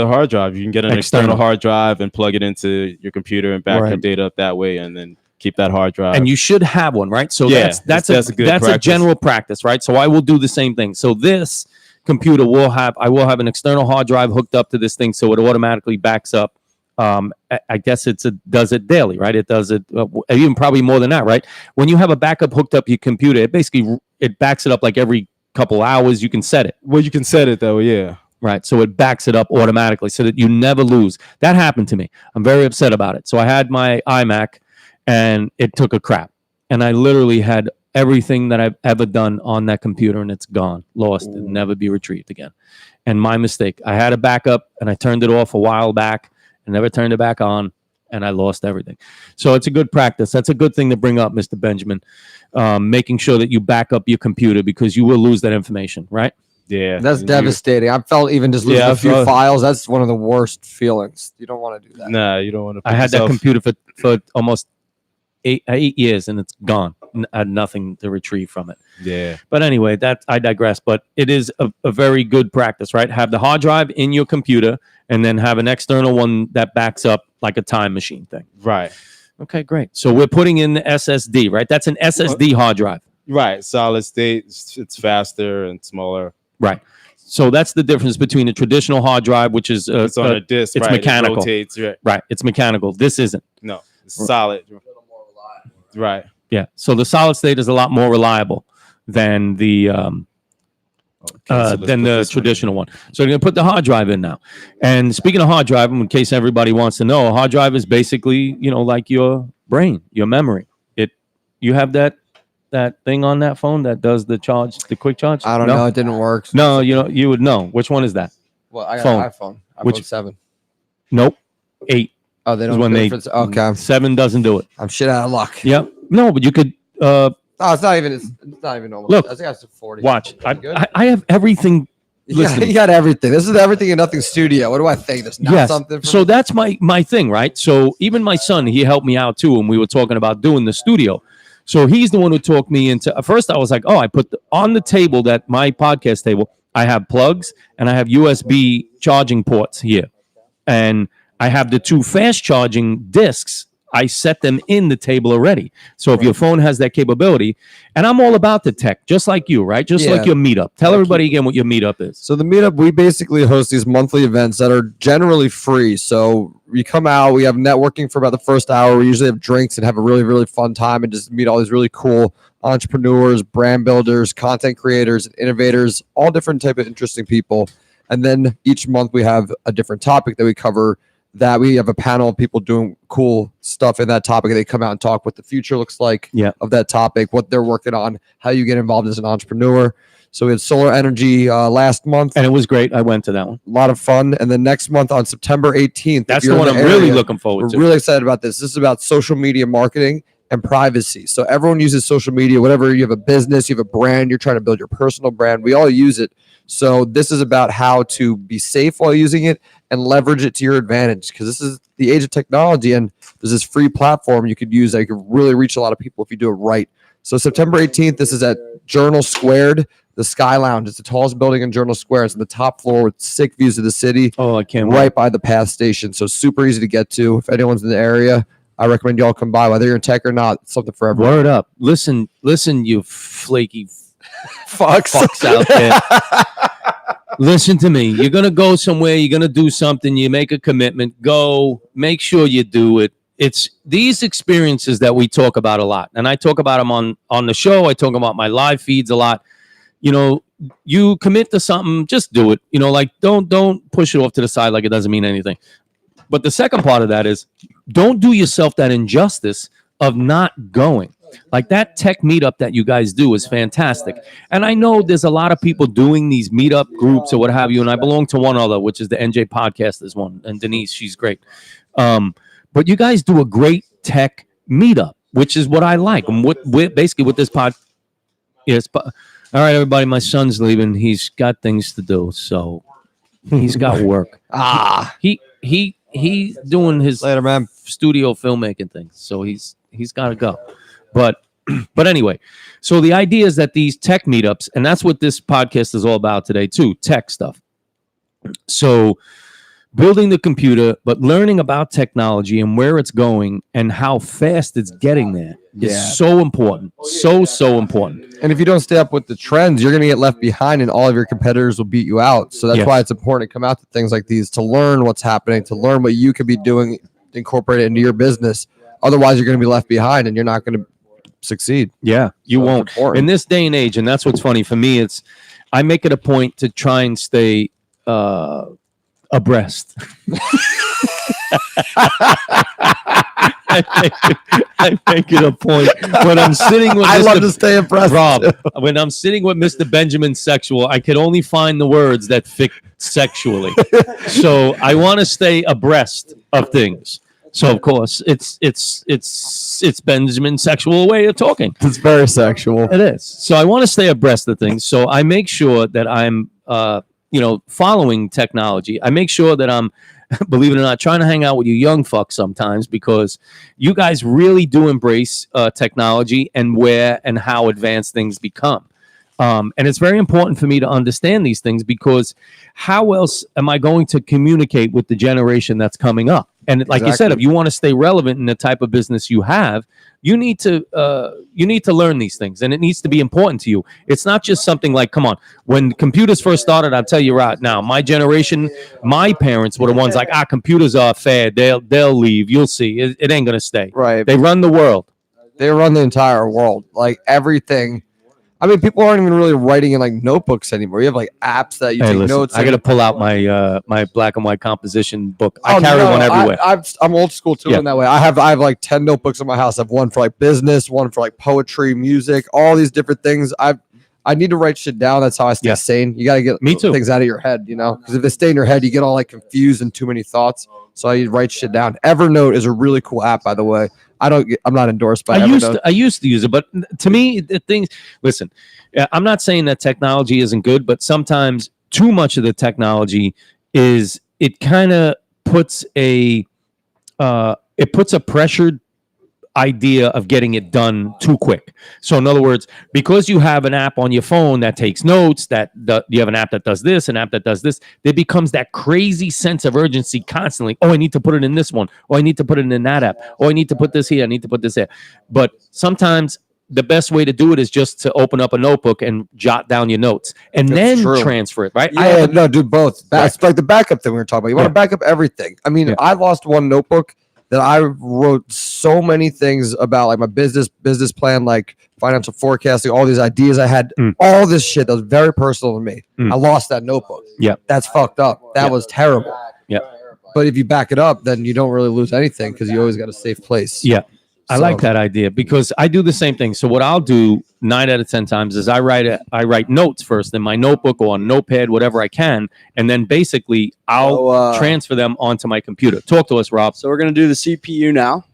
hard drive. You can get an External. external hard drive and plug it into your computer and back your Right. data up that way, and then keep that hard drive. And you should have one, right? So Yeah, that's that's a good a practice. general practice, right? So I will do the same thing. So this computer I will have an external hard drive hooked up to this thing, so it automatically backs up. I guess does it daily, right? It does it even probably more than that, right? When you have a backup hooked up to your computer, it backs it up like every couple hours. You can set it. well, you can set it though. Yeah. Right. So it backs it up automatically so that you never lose. That happened to me. I'm very upset about it. So I had my iMac and it took a crap. And I literally had everything that I've ever done on that computer and it's gone, lost, and never be retrieved again. And my mistake. I had a backup and I turned it off a while back and never turned it back on and I lost everything. So it's a good practice. That's a good thing to bring up, Mr. Benjamin. Making sure that you back up your computer because you will lose that information, right? Yeah. That's You- devastating. I felt even just losing Yeah, a I few felt- files. That's one of the worst feelings. You don't want to do that. Nah, you don't want to. I had that computer for almost eight years and it's gone. I had nothing to retrieve from it. Yeah. But anyway, I digress. But it is a very good practice, right? Have the hard drive in your computer and then have an external one that backs up like a time machine thing. Right. Okay, great. So we're putting in the SSD, right? That's an SSD hard drive. Right. Solid state. It's faster and smaller. Right. So that's the difference between a traditional hard drive, which is It's on a disc. it's right, mechanical. It rotates. Right. right. It's mechanical. This isn't. No, it's solid. Right. Yeah. So the solid state is a lot more reliable than the traditional one. So you're going to put the hard drive in now. And speaking of hard drive, in case everybody wants to know, a hard drive is basically, like your brain, your memory. You have that thing on that phone that does the quick charge? I don't No? know. It didn't work. No, you would know. Which one is that? Well, I got Phone. an iPhone. iPhone Which- 7. Nope. 8. Oh, they is don't when do it they- for the- okay. 7 doesn't do it. I'm shit out of luck. Yep. No, but you could Oh, it's not even almost. Look. I think I said 40. watch. Pretty good. I have everything listen. You got everything. This is everything and nothing studio. What do I think? There's not something. So that's my thing, right? So even my son, he helped me out too, and we were talking about doing the studio. So he's the one who talked me into. At first, I was like, "Oh, I put on the table that my podcast table. I have plugs and I have USB charging ports here, and I have the 2 fast charging discs. I set them in the table already. So if your phone has that capability, and I'm all about the tech, just like you, right? Just like your meetup. Tell everybody again what your meetup is. So the meetup, we basically host these monthly events that are generally free. So we come out, we have networking for about the first hour. We usually have drinks and have a really, really fun time and just meet all these really cool entrepreneurs, brand builders, content creators, and innovators, all different type of interesting people. And then each month we have a different topic that we cover, that we have a panel of people doing cool stuff in that topic. They come out and talk what the future looks like of that topic, what they're working on, how you get involved as an entrepreneur. So we had solar energy last month. And it was great. I went to that one. A lot of fun. And then next month on September 18th. That's the one I'm really looking forward to. We're really excited about this. This is about social media marketing and privacy. So everyone uses social media, whatever you have a business, you have a brand, you're trying to build your personal brand. We all use it. So this is about how to be safe while using it and leverage it to your advantage, because this is the age of technology and there's this free platform you could use that could really reach a lot of people if you do it right. So September 18th, this is at Journal Squared, the Sky Lounge. It's the tallest building in Journal Square. It's on the top floor with sick views of the city. Oh, I can't right by the PATH station. So super easy to get to. If anyone's in the area, I recommend y'all come by, whether you're in tech or not. It's something for everyone. Word up. Listen, you flaky fucks out there. Listen to me. You're going to go somewhere. You're going to do something. You make a commitment. Go. Make sure you do it. It's these experiences that we talk about a lot. And I talk about them on the show. I talk about my live feeds a lot. You know, you commit to something, just do it. You know, like don't push it off to the side like it doesn't mean anything. But the second part of that is don't do yourself that injustice of not going. Like that tech meetup that you guys do is fantastic. And I know there's a lot of people doing these meetup groups or what have you. And I belong to one other, which is the NJ Podcasters one. And Denise, she's great. But you guys do a great tech meetup, which is what I like. And what basically with this pod. Yes. All right, everybody, my son's leaving. He's got things to do. So he's got work. He's doing his Later, man. studio filmmaking thing. So he's got to go. But anyway, so the idea is that these tech meetups, and that's what this podcast is all about today too, tech stuff. So building the computer, but learning about technology and where it's going and how fast it's getting there is so important. So important. And if you don't stay up with the trends, you're going to get left behind and all of your competitors will beat you out. So that's why it's important to come out to things like these, to learn what's happening, to learn what you could be doing, incorporate it into your business. Otherwise, you're going to be left behind and you're not going to succeed. Yeah, you won't. In this day and age, and that's what's funny for me, I make it a point to try and stay abreast. I make it a point when I'm sitting with I love to stay abreast. Rob, when I'm sitting with Mr. Benjamin Sexual, I could only find the words that fit sexually. So I want to stay abreast of things. So of course it's Benjamin's sexual way of talking. It's very sexual. It is. So I want to stay abreast of things. So I make sure that I'm following technology. I make sure that I'm, believe it or not, trying to hang out with you young fucks sometimes, because you guys really do embrace technology and where and how advanced things become. And it's very important for me to understand these things, because how else am I going to communicate with the generation that's coming up? And like you said, if you want to stay relevant in the type of business you have, you need to learn these things, and it needs to be important to you. It's not just something like, come on, when computers first started, I'll tell you right now, my generation, my parents were the ones like, computers are fad. They'll leave. You'll see. It ain't going to stay. Right. They run the world. They run the entire world. Like everything. I mean, people aren't even really writing in like notebooks anymore. You have like apps that you take notes. I got to pull out my my black and white composition book. I carry one everywhere. I'm old school too in that way. I have like 10 notebooks in my house. I have one for like business, one for like poetry, music, all these different things. I need to write shit down. That's how I stay sane. You got to get things out of your head, because if they stay in your head, you get all like confused and too many thoughts. So I write shit down. Evernote is a really cool app, by the way. I'm not endorsed by Evernote. I used to use it, but to me, the things. Listen, I'm not saying that technology isn't good, but sometimes too much of the technology is it kind of puts a pressured idea of getting it done too quick. So in other words, because you have an app on your phone that takes notes, you have an app that does this, an app that does this, there becomes that crazy sense of urgency constantly. Oh, I need to put it in this one. Oh, I need to put it in that app. Oh, I need to put this here. I need to put this there. But sometimes the best way to do it is just to open up a notebook and jot down your notes and That's then true. transfer it, right? Yeah, no, do both. That's like the backup thing we were talking about. You want to Yeah. back up everything. I mean, Yeah. I lost one notebook that I wrote so many things about, like my business plan, like financial forecasting, all these ideas I had, all this shit that was very personal to me. I lost that notebook. Yeah. That's fucked up. That was terrible. Yeah. But if you back it up, then you don't really lose anything because you always got a safe place. Yeah. I So- like that idea because I do the same thing. So what I'll do 9 out of 10 times is I write notes first in my notebook or on Notepad, whatever I can, and then basically I'll transfer them onto my computer. Talk to us, Rob. So we're gonna do the CPU now.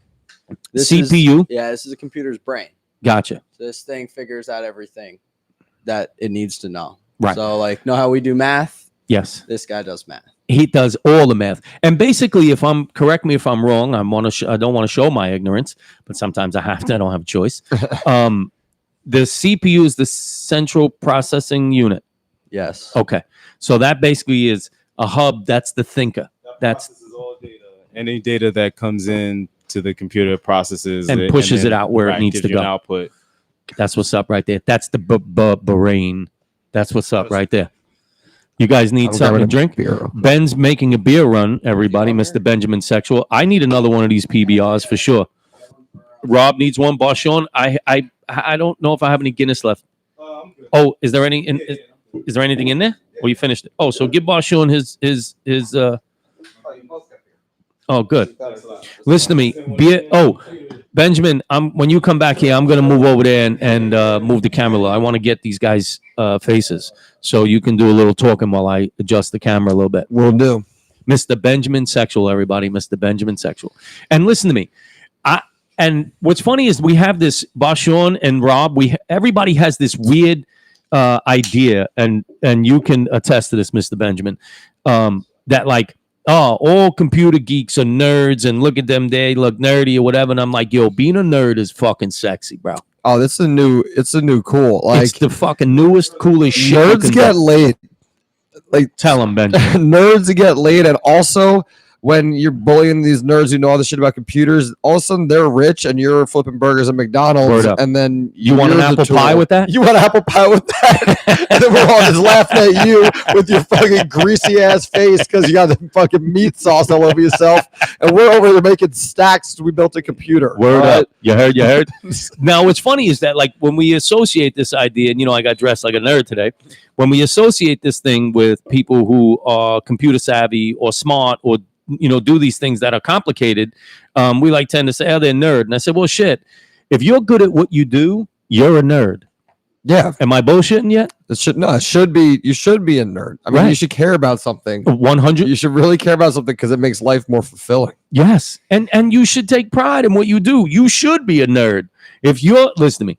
CPU. This is a computer's brain. Gotcha. So this thing figures out everything that it needs to know. Right. So like, know how we do math? Yes. This guy does math. He does all the math. And basically, correct me if I'm wrong. I don't want to show my ignorance, but sometimes I have to. I don't have a choice. The CPU is the central processing unit. Yes. Okay. So that basically is a hub. That's the thinker. That's Processes all data. Any data that comes in to the computer processes And it, pushes then, it out where it needs gives to you an go. output. That's what's up right there. That's the brain. That's what's up right there. You guys need something to drink? Beer. Ben's making a beer run, everybody. Mr. Benjamin Sexual. I need another one of these PBRs for sure. Rob needs one. Barshawn. I don't know if I have any Guinness left. Oh, is there any? Is there anything in there? Or you finished it? Oh, so give Barshawn his. Oh, good. Listen to me. Beer. Oh, Benjamin. When you come back here, I'm gonna move over there and move the camera. I want to get these guys' faces, so you can do a little talking while I adjust the camera a little bit. Will do. Mr. Benjamin Sexual, everybody. Mr. Benjamin Sexual. And listen to me. And what's funny is we have this Barshawn and Rob. Everybody has this weird idea, and you can attest to this, Mr. Benjamin. That like, oh, all computer geeks are nerds, and look at them, they look nerdy or whatever. And I'm like, yo, being a nerd is fucking sexy, bro. Oh, it's a new cool. Like It's the fucking newest, coolest shit. you nerds can get do. laid. Like Tell them, Benjamin. nerds get laid, and also when you're bullying these nerds who know all this shit about computers, all of a sudden they're rich and you're flipping burgers at Word McDonald's, up. and then You want an you're the apple pie tool. with that? You want apple pie with that? And then we're all just laughing at you with your fucking greasy ass face because you got the fucking meat sauce all over yourself, and we're over there making stacks 'cause we built a computer. Word all up. You heard. Now, what's funny is that, like, when we associate this idea, and, I got dressed like a nerd today, when we associate this thing with people who are computer savvy or smart or, do these things that are complicated, we tend to say, oh, they're nerd. And I said, well, shit, if you're good at what you do, you're a nerd. Yeah, Am I bullshitting yet? it should be. You should be a nerd. I mean, Right. you should care about something. 100. You should really care about something because it makes life more fulfilling. Yes. And you should take pride in what you do. You should be a nerd. Listen to me,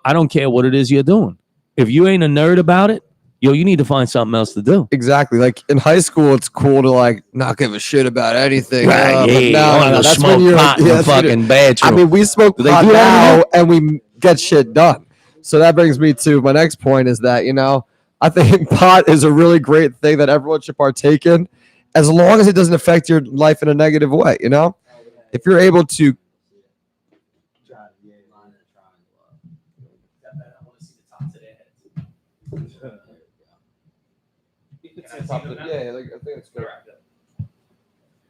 I don't care what it is you're doing. If you ain't a nerd about it, you need to find something else to do. Exactly. Like in high school, it's cool to not give a shit about anything. Right, but no, that's when you're pot in that's when you're- fucking bathroom. I mean, we smoke Do they pot do that now and we get shit done. So that brings me to my next point is that, I think pot is a really great thing that everyone should partake in as long as it doesn't affect your life in a negative way. If you're able to.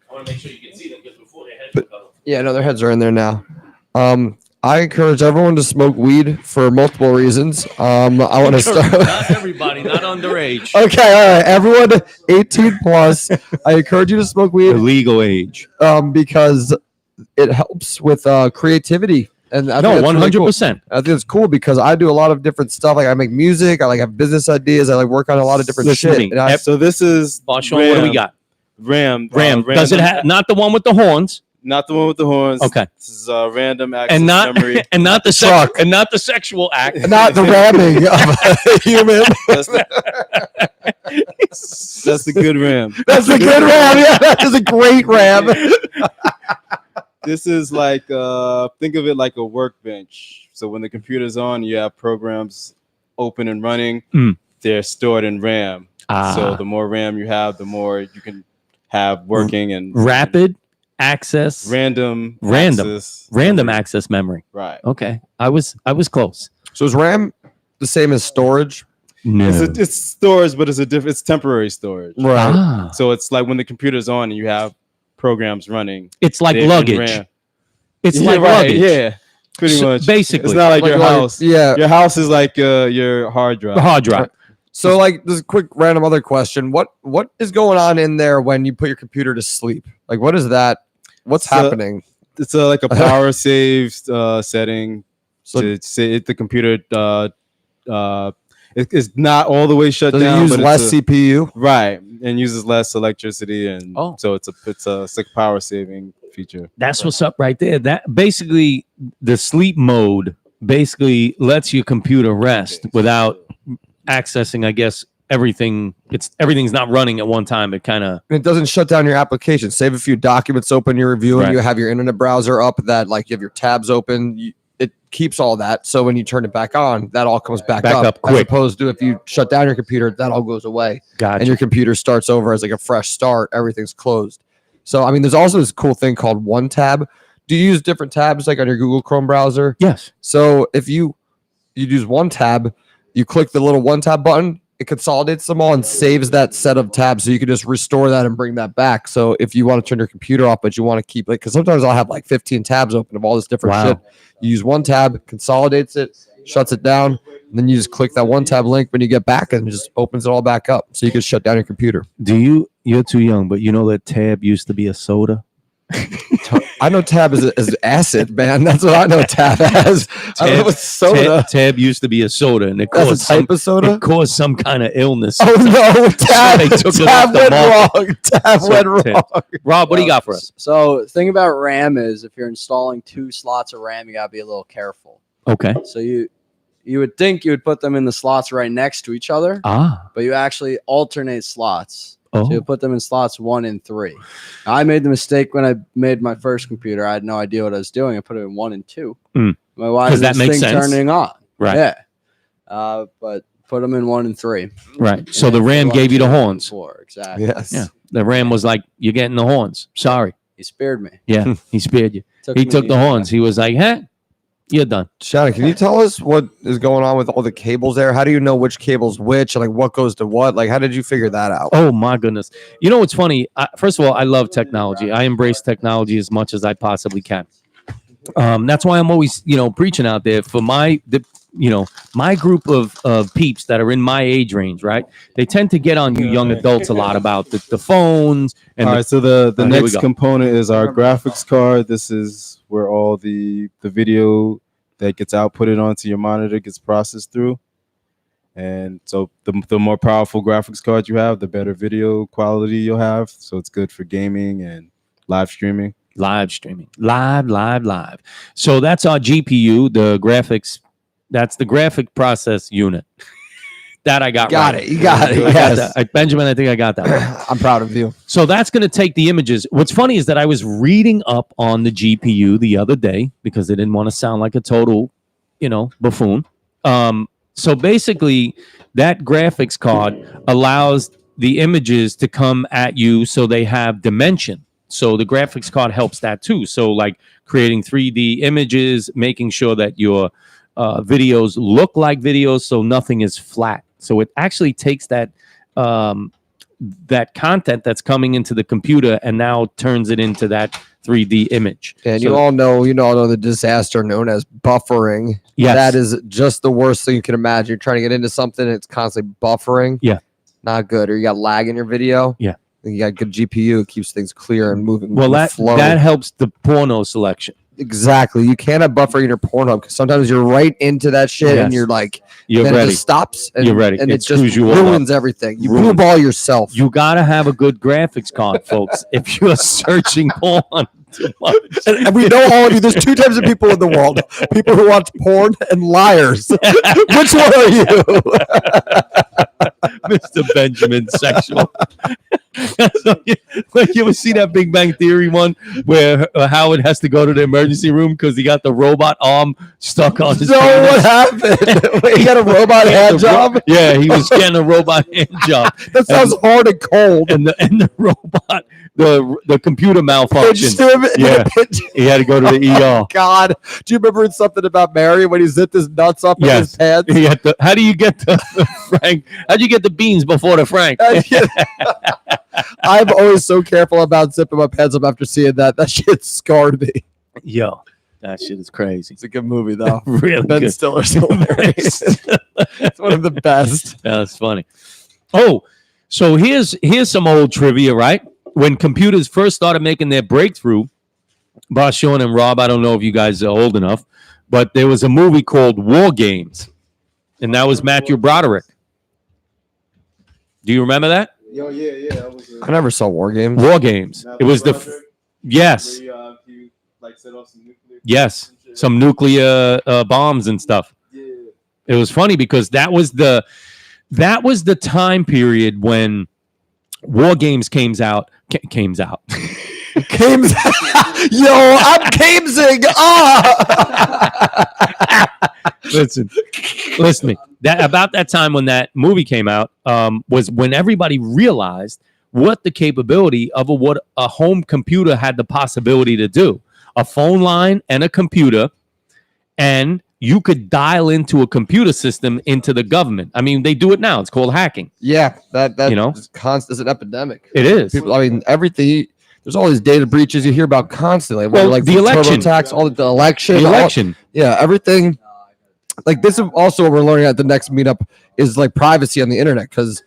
I want to make sure you can see them because before their heads Yeah, no, their heads are in there now. I encourage everyone to smoke weed for multiple reasons. I want to start. Not everybody, not underage. Okay, all right, everyone 18 plus. I encourage you to smoke The weed legal age. because it helps with creativity. And I No, think that's really cool. 100%. I think it's cool because I do a lot of different stuff. Like I make music, I have business ideas, I work on a lot of different Listen to shit. me. And So this is Barshawn, what do we got? Ram. Does it have not the one with the horns? Not the one with the horns. Okay. This is random access And not memory. and not the Truck. and not the sexual act. not the ramming of a human. That's the- That's the good RAM. That's a good RAM. Yeah, that is a great RAM. This is like think of it like a workbench. So when the computer's on, you have programs open and running. They're stored in RAM. So the more RAM you have, the more you can have working and rapid access, random access memory. Right. Okay, I was close. So is RAM the same as storage? No. It's storage, but it's temporary storage. Right. So it's like when the computer's on and you have programs running. It's like they're in luggage. RAM. It's Yeah, like right, luggage. Yeah, pretty So much. basically. It's not like your house. Yeah. Your house is like your hard drive. The hard drive. So like this quick random other question. What is going on in there when you put your computer to sleep? Like what is that? What's happening? It's like a power saved setting. So to say the computer it's not all the way shut does down. it use but less it's a, CPU? right, and uses less electricity, and Oh. so it's a power saving feature. That's what's up right there. That basically the sleep mode basically lets your computer rest without accessing, I guess, everything. Everything's not running at one time. It kind of It doesn't shut down your application. Save a few documents open you're reviewing. Right. You have your internet browser up that like you have your tabs open. It keeps all that. So when you turn it back on, that all comes back up as quick. opposed to if you shut down your computer, that all goes away. got And your computer starts over as like a fresh start. Everything's closed. So, I mean, there's also this cool thing called One Tab. Do you use different tabs like on your Google Chrome browser? Yes. So if you use One Tab, you click the little One Tab button, it consolidates them all and saves that set of tabs. So you can just restore that and bring that back. So if you want to turn your computer off, but you want to keep it, because sometimes I'll have like 15 tabs open of all this different Wow. shit. You use One Tab, consolidates it, shuts it down, and then you just click that One Tab link when you get back and it just opens it all back up. So you can shut down your computer. You're too young, but you know that Tab used to be a soda. I know Tab is acid, man. That's what I know Tab as. I don't know what's soda. Tab used to be a soda, and it That's caused a type of soda? It caused some kind of illness. Oh no, Tab, they took it Tab off the went market. wrong. Tab So went Tab. wrong. Rob, what do you got for us? So the thing about RAM is if you're installing 2 slots of RAM, you gotta be a little careful. Okay. So you would think you would put them in the slots right next to each other, but you actually alternate slots. So you put them in slots 1 and 3. Now, I made the mistake when I made my first computer. I had no idea what I was doing. I put it in 1 and 2. Why is that this makes thing sense. turning on? Right. Yeah. But put them in 1 and 3. Right. So And the then RAM 1, gave you 2, the and horns. 4. Exactly. Yes. Yeah. The RAM was like, "You're getting the horns." Sorry. He spared me. Yeah. He spared you. Took He me- took the horns. He was like, "Huh? You're done." Shannon, can you tell us what is going on with all the cables there? How do you know which cable's which and like what goes to what? Like, how did you figure that out? Oh my goodness. You know what's funny? First of all, I love technology. I embrace technology as much as I possibly can. That's why I'm always, preaching out there for my group of peeps that are in my age range, right? They tend to get on you young adults a lot about the phones. And All right, so the here we next go. component is our graphics card. This is where all the video that gets outputted onto your monitor gets processed through. And so the more powerful graphics card you have, the better video quality you'll have. So it's good for gaming and live streaming. Live streaming. Live. So that's our GPU, the graphics. That's the graphic process unit. That I got Got right. it. You got it. I got Yes. that. Benjamin, I think I got that right. I'm proud of you. So that's going to take the images. What's funny is that I was reading up on the GPU the other day because they didn't want to sound like a total, buffoon. So basically, that graphics card allows the images to come at you so they have dimension. So the graphics card helps that too. So like creating 3D images, making sure that your videos look like videos, so nothing is flat. So it actually takes that that content that's coming into the computer and now turns it into that 3D image. And So- you all know the disaster known as buffering. Yes. That is just the worst thing you can imagine. You're trying to get into something, it's constantly buffering. Yeah. Not good. Or you got lag in your video. Yeah. And you got good GPU. It keeps things clear and moving. Well, with flow. that helps the porno selection. Exactly. You can't have buffering in your Pornhub because sometimes you're right into that shit Yes. and you're like, You're then it ready. just stops and, You're ready. and It it just screws you all up. ruins everything. You Ruins. blue ball yourself. You got to have a good graphics card, folks, if you're searching porn too much. and we know all of you. There's 2 types of people in the world: people who watch porn and liars. Which one are you? Mr. Benjamin sexual. Like you ever see that Big Bang Theory one where Howard has to go to the emergency room because he got the robot arm stuck on his So penis? what happened? Wait, he got a robot hand job? Yeah, he was getting a robot hand job. That sounds hard and cold. And the robot, the computer malfunctioned. Yeah, he had to go to the ER. God, do you remember something about Mary when he zipped his nuts up in his pants? He had how do you get the Frank? How do you get the beans before the Frank? I'm always so careful about zipping my pants up after seeing that. That shit scarred me. Yo, that shit is crazy. It's a good movie though. Really Ben good. Stiller's hilarious. It's one of the best. That's funny. Oh, so here's some old trivia, right? When computers first started making their breakthrough, Barshawn and Rob, I don't know if you guys are old enough, but there was a movie called War Games, and that was Matthew Broderick. Do you remember that? Yo, yeah. I never saw War Games. War Games. It was yes, yes, some nuclear bombs and stuff. It was funny because that was the time period when War Games came out. Yo, I'm Camesing. Listen to me. About that time when that movie came out was when everybody realized what the capability of what a home computer had the possibility to do. A phone line and a computer, and you could dial into a computer system into the government. I mean, they do it now. It's called hacking. Yeah, that You know? is is an epidemic. It is. People, I mean, everything. There's all these data breaches you hear about constantly. Well, like the election. TurboTax, all the election, The election. yeah, everything. Like this is also what we're learning at the next meetup is like privacy on the internet because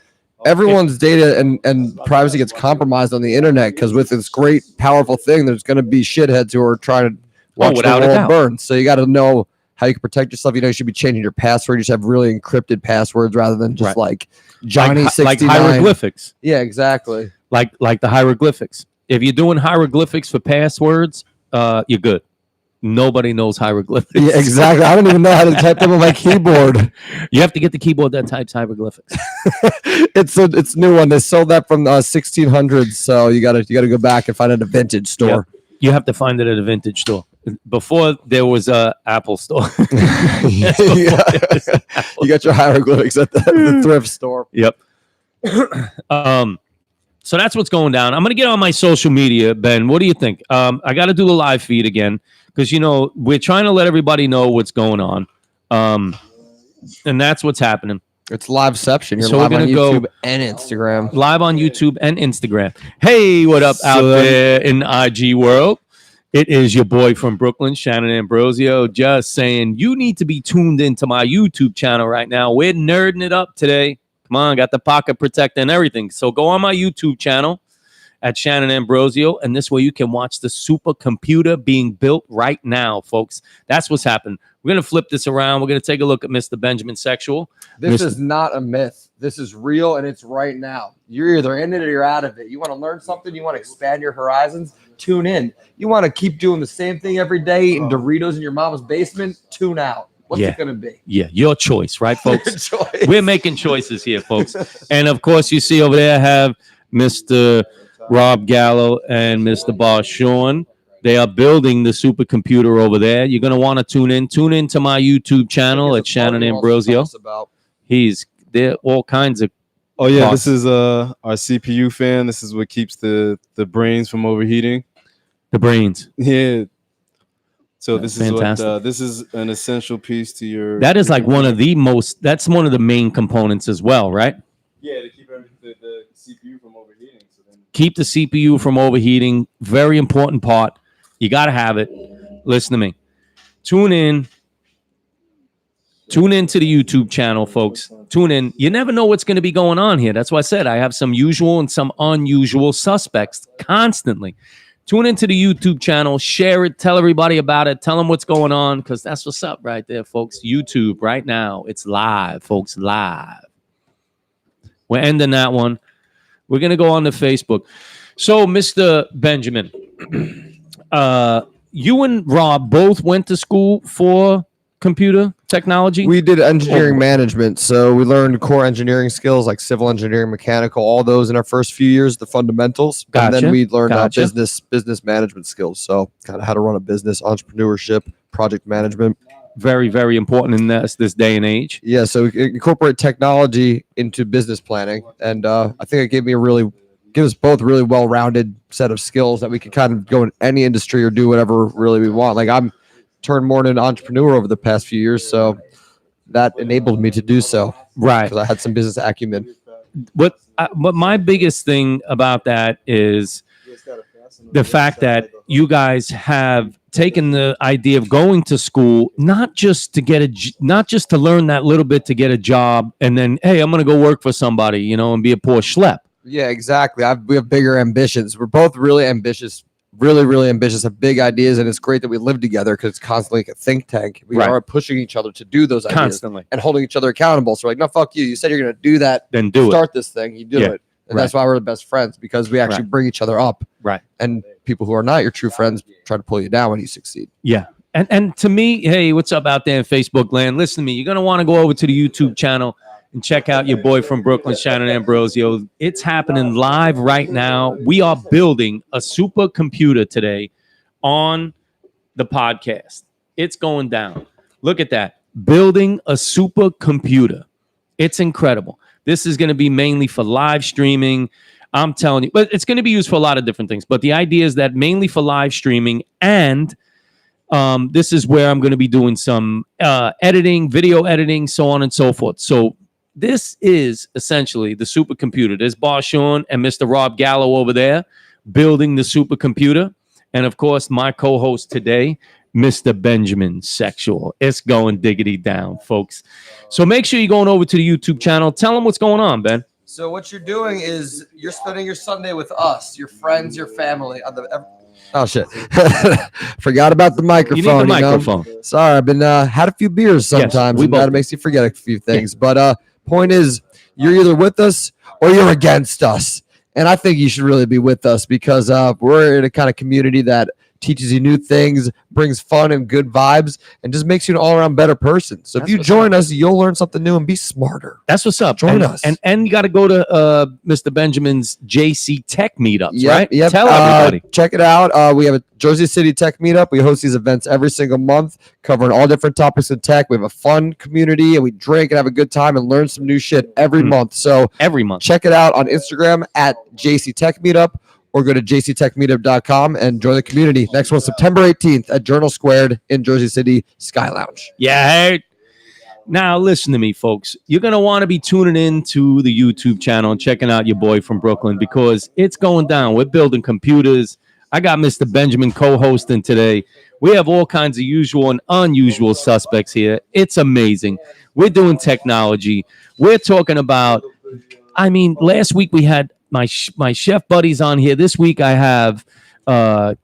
everyone's data and privacy gets compromised on the internet because with this great powerful thing, there's going to be shitheads who are trying to watch without the a world doubt. burn. So you got to know how you can protect yourself. You know, you should be changing your password. You should have really encrypted passwords rather than just Right. like Johnny like 69. hieroglyphics. Yeah, exactly. Like the hieroglyphics. If you're doing hieroglyphics for passwords, you're good. Nobody knows hieroglyphics. Yeah, exactly. I don't even know how to type them on my keyboard. You have to get the keyboard that types hieroglyphics. It's a new one. They sold that from 1600s, so you gotta go back and find it at a vintage store. You have to find it at a vintage store. Before there was a Apple store. Yeah. You got your hieroglyphics at the thrift store. Yep. So that's what's going down. I'm gonna get on my social media, Ben. What do you think? I got to do the live feed again because we're trying to let everybody know what's going on, and that's what's happening. It's liveception. You're So we're live on gonna go- YouTube and Instagram. Live on YouTube and Instagram. Hey, what up out there in the IG world? It is your boy from Brooklyn, Shannon Ambrosio, just saying you need to be tuned into my YouTube channel right now. We're nerding it up today. Come on, got the pocket protector and everything. So go on my YouTube channel at Shannon Ambrosio, and this way you can watch the supercomputer being built right now, folks. That's what's happened. We're going to flip this around. We're going to take a look at Mr. Benjamin Sexual. This is not a myth. This is real, and it's right now. You're either in it or you're out of it. You want to learn something? You want to expand your horizons? Tune in. You want to keep doing the same thing every day, eating Doritos in your mama's basement? Tune out. What's Yeah. it going to be? Yeah, your choice, right, folks? Your choice. We're making choices here, folks. And of course, you see over there, I have Mr. Rob Gallo and Mr. Barshawn. They are building the supercomputer over there. You're going to want to tune in. Tune into my YouTube channel at Shannon Ambrosio. There all kinds of. Oh yeah, Boss. this is our CPU fan. This is what keeps the brains from overheating. The brains. Yeah. So That's this is fantastic. what this is an essential piece to your. That is like one of the most. That's one of the main components as well, right? Yeah, to keep the CPU from overheating. So then Keep the CPU from overheating. Very important part. You got to have it. Listen to me. Tune in. Tune into the YouTube channel, folks. Tune in. You never know what's going to be going on here. That's why I said I have some usual and some unusual suspects constantly. Tune into the YouTube channel. Share it. Tell everybody about it. Tell them what's going on because that's what's up right there, folks. YouTube right now. It's live, folks. Live. We're ending that one. We're going to go on to Facebook. So, Mr. Benjamin, you and Rob both went to school for computer technology? We did engineering management, so we learned core engineering skills like civil engineering, mechanical, all those in our first few years, the fundamentals. And Gotcha, then we learned gotcha. business management skills. So kind of how to run a business, entrepreneurship, project management. Very, very important in this day and age. Yeah, so we incorporate technology into business planning, and I think it give us both really well-rounded set of skills that we can kind of go in any industry or do whatever really we want. Like I'm turned more into an entrepreneur over the past few years, so that enabled me to do so Right. because I had some business acumen. But my biggest thing about that is the fact that you guys have taken the idea of going to school not just to learn that little bit to get a job and then, hey, I'm going to go work for somebody, and be a poor schlep. Yeah, exactly. We have bigger ambitions. We're both really ambitious, really ambitious, have big ideas, and it's great that we live together because it's constantly like a think tank. We Right. are pushing each other to do those ideas Constantly. and holding each other accountable. So we're like, no, fuck you. You said you're going to do that. Then do it. Start this thing. You do Yeah. it. And Right. that's why we're the best friends, because we actually Right. bring each other up. Right. And people who are not your true friends try to pull you down when you succeed. Yeah. And to me, hey, what's up out there in Facebook land? Listen to me. You're going to want to go over to the YouTube channel and check out your boy from Brooklyn, Shannon Ambrosio. It's happening live right now. We are building a supercomputer today on the podcast. It's going down. Look at that. Building a supercomputer. It's incredible. This is going to be mainly for live streaming. I'm telling you, but it's going to be used for a lot of different things. But the idea is that mainly for live streaming, and this is where I'm going to be doing some editing, video editing, so on and so forth. So this is essentially the supercomputer. There's Barshawn and Mr. Rob Gallo over there building the supercomputer. And of course, my co-host today, Mr. Benjamin Sexual. It's going diggity down, folks. So make sure you're going over to the YouTube channel. Tell them what's going on, Ben. So what you're doing is you're spending your Sunday with us, your friends, your family. Oh shit! Forgot about the microphone. You need the microphone. Sorry, I've been had a few beers sometimes, we and both that makes you forget a few things. But point is, you're either with us or you're against us, and I think you should really be with us because we're in a kind of community that teaches you new things, brings fun and good vibes, and just makes you an all-around better person. So if you join us, you'll learn something new and be smarter. That's what's up. Join us. And you got to go to Mr. Benjamin's JC Tech meetups, Yep, right? Yep. Tell everybody. Check it out. We have a Jersey City Tech meetup. We host these events every single month, covering all different topics of tech. We have a fun community, and we drink and have a good time and learn some new shit every month. So Every month. check it out on Instagram at JC Tech Meetup, or go to jctechmeetup.com and join the community. Next one, September 18th at Journal Squared in Jersey City Sky Lounge. Yeah. Hey. Now, listen to me, folks. You're going to want to be tuning in to the YouTube channel and checking out your boy from Brooklyn because it's going down. We're building computers. I got Mr. Benjamin co-hosting today. We have all kinds of usual and unusual suspects here. It's amazing. We're doing technology. We're talking about, last week we had my chef buddies on here. This week I have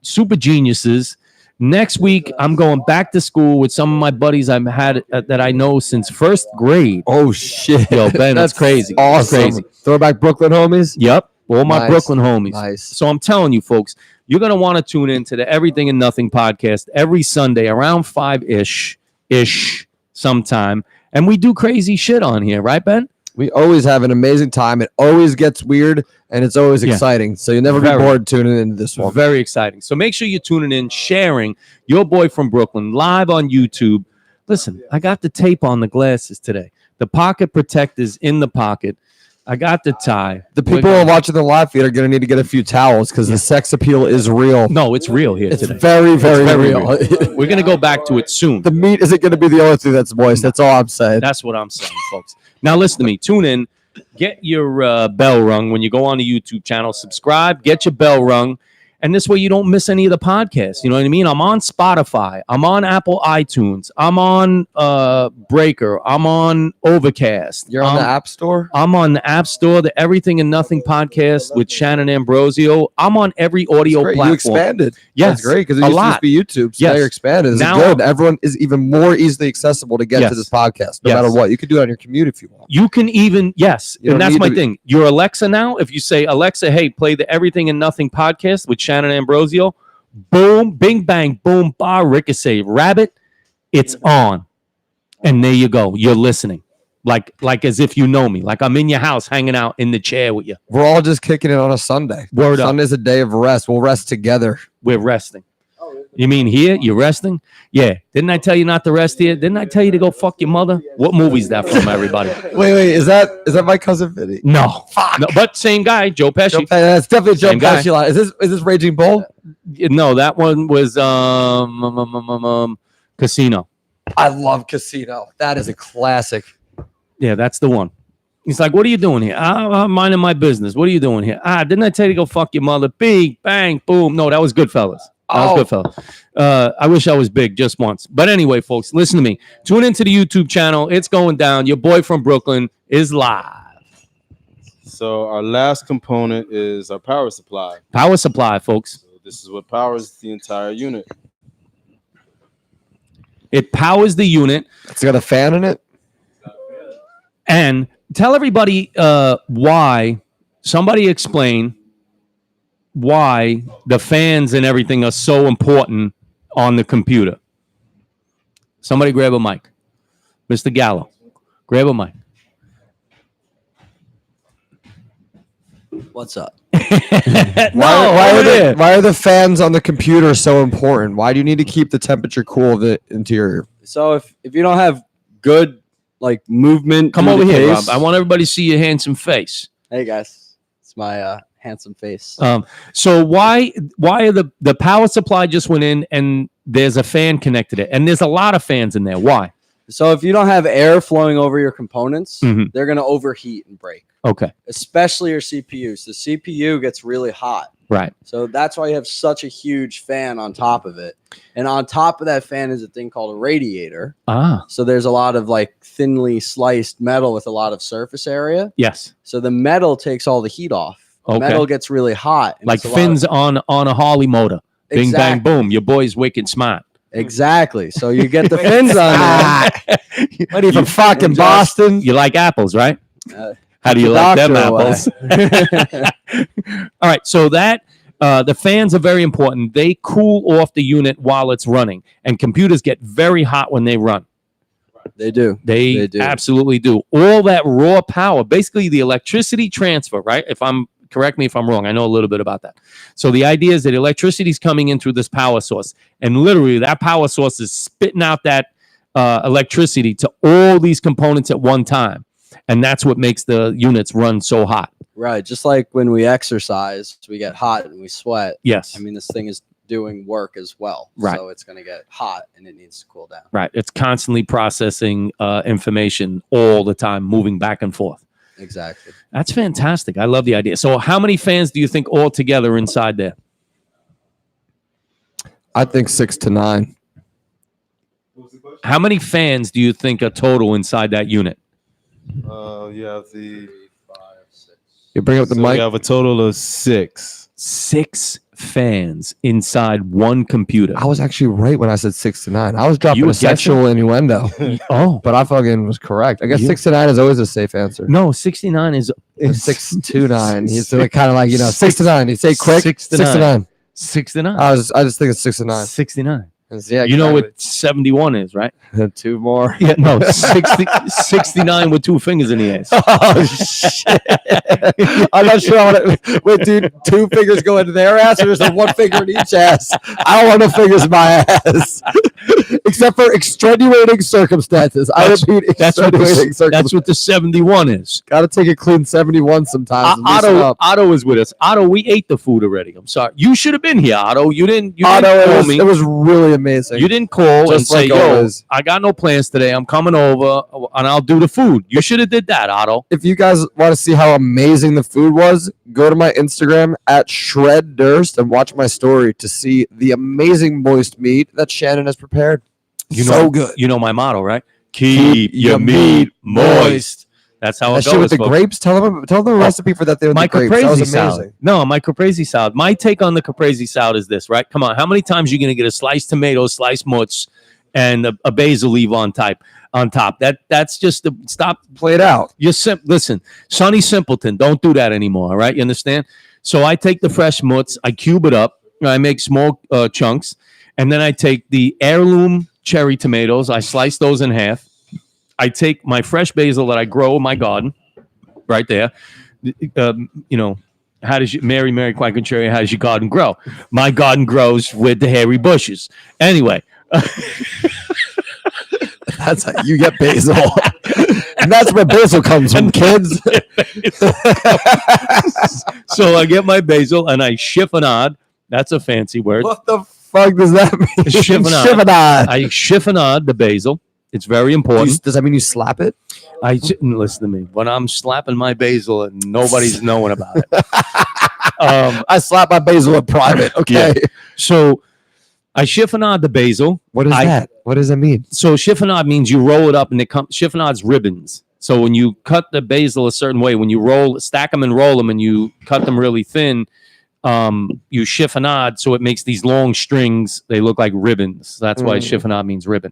super geniuses. Next week I'm going back to school with some of my buddies I've had that I know since first grade. Oh, shit. Yo, Ben, that's crazy. Awesome. That's crazy. Throwback Brooklyn homies. Yep. All my Nice. Brooklyn homies. Nice. So I'm telling you, folks, you're going to want to tune in to the Everything and Nothing podcast every Sunday around 5-ish sometime. And we do crazy shit on here, right, Ben? We always have an amazing time. It always gets weird, and it's always exciting. So you'll never be Very. bored tuning into this one. Very exciting. So make sure you're tuning in, sharing your boy from Brooklyn live on YouTube. Listen, I got the tape on the glasses today. The pocket protector's in the pocket. I got the tie. The people who are watching the live feed are going to need to get a few towels because the sex appeal is real. No, it's real here It's today. very, very, very real. We're going to go back to it soon. The meat isn't going to be the only thing that's moist. That's all I'm saying. That's what I'm saying, folks. Now, listen to me. Tune in. Get your bell rung when you go on the YouTube channel. Subscribe. Get your bell rung. And this way you don't miss any of the podcasts. You know what I mean? I'm on Spotify. I'm on Apple iTunes. I'm on Breaker. I'm on Overcast. You're on the App Store? I'm on the App Store, the Everything and Nothing podcast with Shannon Ambrosio. I'm on every audio Great. platform. You expanded. Yes, That's great because it a used to lot. just be YouTube. So Yes. now you're expanded. This Now- is good. Everyone is even more easily accessible to get Yes. to this podcast, no Yes. matter what. You could do it on your commute if you want. You can even, yes, You don't and that's need my to- thing. Your Alexa now, if you say, Alexa, hey, play the Everything and Nothing podcast with Shannon Ambrosio, boom, bing, bang, boom, bar, ricochet, rabbit, it's on. And there you go. You're listening. Like as if you know me. Like I'm in your house hanging out in the chair with you. We're all just kicking it on a Sunday. Word up. Sunday's a day of rest. We'll rest together. We're resting. You mean here? You're resting? Yeah. Didn't I tell you not to rest here? Didn't I tell you to go fuck your mother? What movie's that from, everybody? Wait. Is that my cousin Vinny? No. Fuck. No, but same guy, Joe Pesci. That's definitely Joe Same guy. Pesci line. Is this Raging Bull? No, that one was Casino. I love Casino. That is a classic. Yeah, that's the one. He's like, what are you doing here? I'm minding my business. What are you doing here? Didn't I tell you to go fuck your mother? Bing, bang, boom. No, that was Goodfellas. That was Goodfellas. I wish I was big just once. But anyway, folks, listen to me. Tune into the YouTube channel. It's going down. Your boy from Brooklyn is live. So our last component is our power supply. Power supply, folks. So this is what powers the entire unit. It powers the unit. It's got a fan in it. And tell everybody why. Somebody explain why the fans and everything are so important on the computer. Somebody grab a mic. Mr. Gallo, grab a mic. What's up? Why are the fans on the computer so important? Why do you need to keep the temperature cool of the interior? So if you don't have good like movement, Come through over the here, case- Rob. I want everybody to see your handsome face. Hey guys, it's my handsome face. So why are the power supply just went in and there's a fan connected to it, and there's a lot of fans in there. Why? So if you don't have air flowing over your components, Mhm. they're going to overheat and break, Okay, especially your CPU. So the CPU gets really hot. right. So that's why you have such a huge fan on top of it. And on top of that fan is a thing called a radiator. Ah, So there's a lot of like thinly sliced metal with a lot of surface area. yes. So the metal takes all the heat off. Okay. Metal gets really hot. and Like it's a lot fins on a Harley motor. Bing, bang, Exactly. boom. Your boy's wicked smart. Exactly. So you get the fins on there. What are you from fucking just- Boston? You like apples, right? Uh, How do you the like them doctor apples? All right, so that the fans are very important. They cool off the unit while it's running, and computers get very hot when they run. They do. They They do. absolutely do. All that raw power, basically the electricity transfer, right? Correct me if I'm wrong. I know a little bit about that. So the idea is that electricity is coming in through this power source, and literally that power source is spitting out that electricity to all these components at one time, and that's what makes the units run so hot. Right. Just like when we exercise, we get hot and we sweat. Yes. I mean, this thing is doing work as well. Right. So it's going to get hot and it needs to cool down. Right. It's constantly processing information all the time, moving back and forth. Exactly. That's fantastic. I love the idea. So how many fans do you think all together inside there? I think 6 to 9. How many fans do you think are total inside that unit? You have the You bring up the so mic. we have a total of 6. 6 fans inside one computer. I was actually right when I said 6 to 9. I was dropping You a were guessing? sexual innuendo, Oh, but I fucking was correct. I guess You- 6 to 9 is always a safe answer. no, 69 is 6 to 9. He's kind of like, 6 to 9. You say quick. 6 to 6 to 9. 69. I just think it's 6 to 9. 69. Yeah, You know what 71 is, right? what? 2 more. Yeah, no, 69 with 2 fingers in the ass. Oh shit! I'm not sure. Wait, dude, 2 fingers go into their ass, or is there 1 finger in each ass? I don't want no fingers in my ass, except for extenuating circumstances. I repeat, That's what extenuating the, circumstances. that's what the 71 is. Got to take a clean 71 sometimes. and loosen up. Otto is with us. Otto, we ate the food already. I'm sorry. You should have been here, Otto. You didn't. You Otto, didn't call me. it was really amazing. You didn't call and Just say, like "Yo, always. I got no plans today. I'm coming over and I'll do the food." You should have did that, Otto. If you guys want to see how amazing the food was, go to my Instagram at @ShredDurst and watch my story to see the amazing moist meat that Shannon has prepared. So good. You know my motto, right? Keep your meat moist. That's how That it shit goes. with the folks. grapes. Tell them the recipe for that thing with My the grapes. That caprese was amazing. salad. No, my caprese salad. My take on the caprese salad is this, right? Come on, how many times are you gonna get a sliced tomato, sliced mutz, and a basil leaf on top? That's just the stop. Play it out. Listen, Sonny Simpleton, don't do that anymore. All right, you understand? So I take the fresh mutz, I cube it up, I make small chunks, and then I take the heirloom cherry tomatoes, I slice those in half, I take my fresh basil that I grow in my garden, right there. How does Mary Quackencherry, how does your garden grow? My garden grows with the hairy bushes. Anyway. That's how you get basil. And that's where basil comes from, kids. So I get my basil and I chiffonade. That's a fancy word. What the fuck does that mean? Chiffonade. I chiffonade the basil. It's very important. Does that mean you slap it? Listen to me. When I'm slapping my basil and nobody's knowing about it. I slap my basil in private. Okay. Yeah. So I chiffonade the basil. What is that? What does that mean? So chiffonade means you roll it up and chiffonade's ribbons. So when you cut the basil a certain way, when you stack them and roll them and you cut them really thin, you chiffonade, so it makes these long strings. They look like ribbons. That's why chiffonade means ribbon.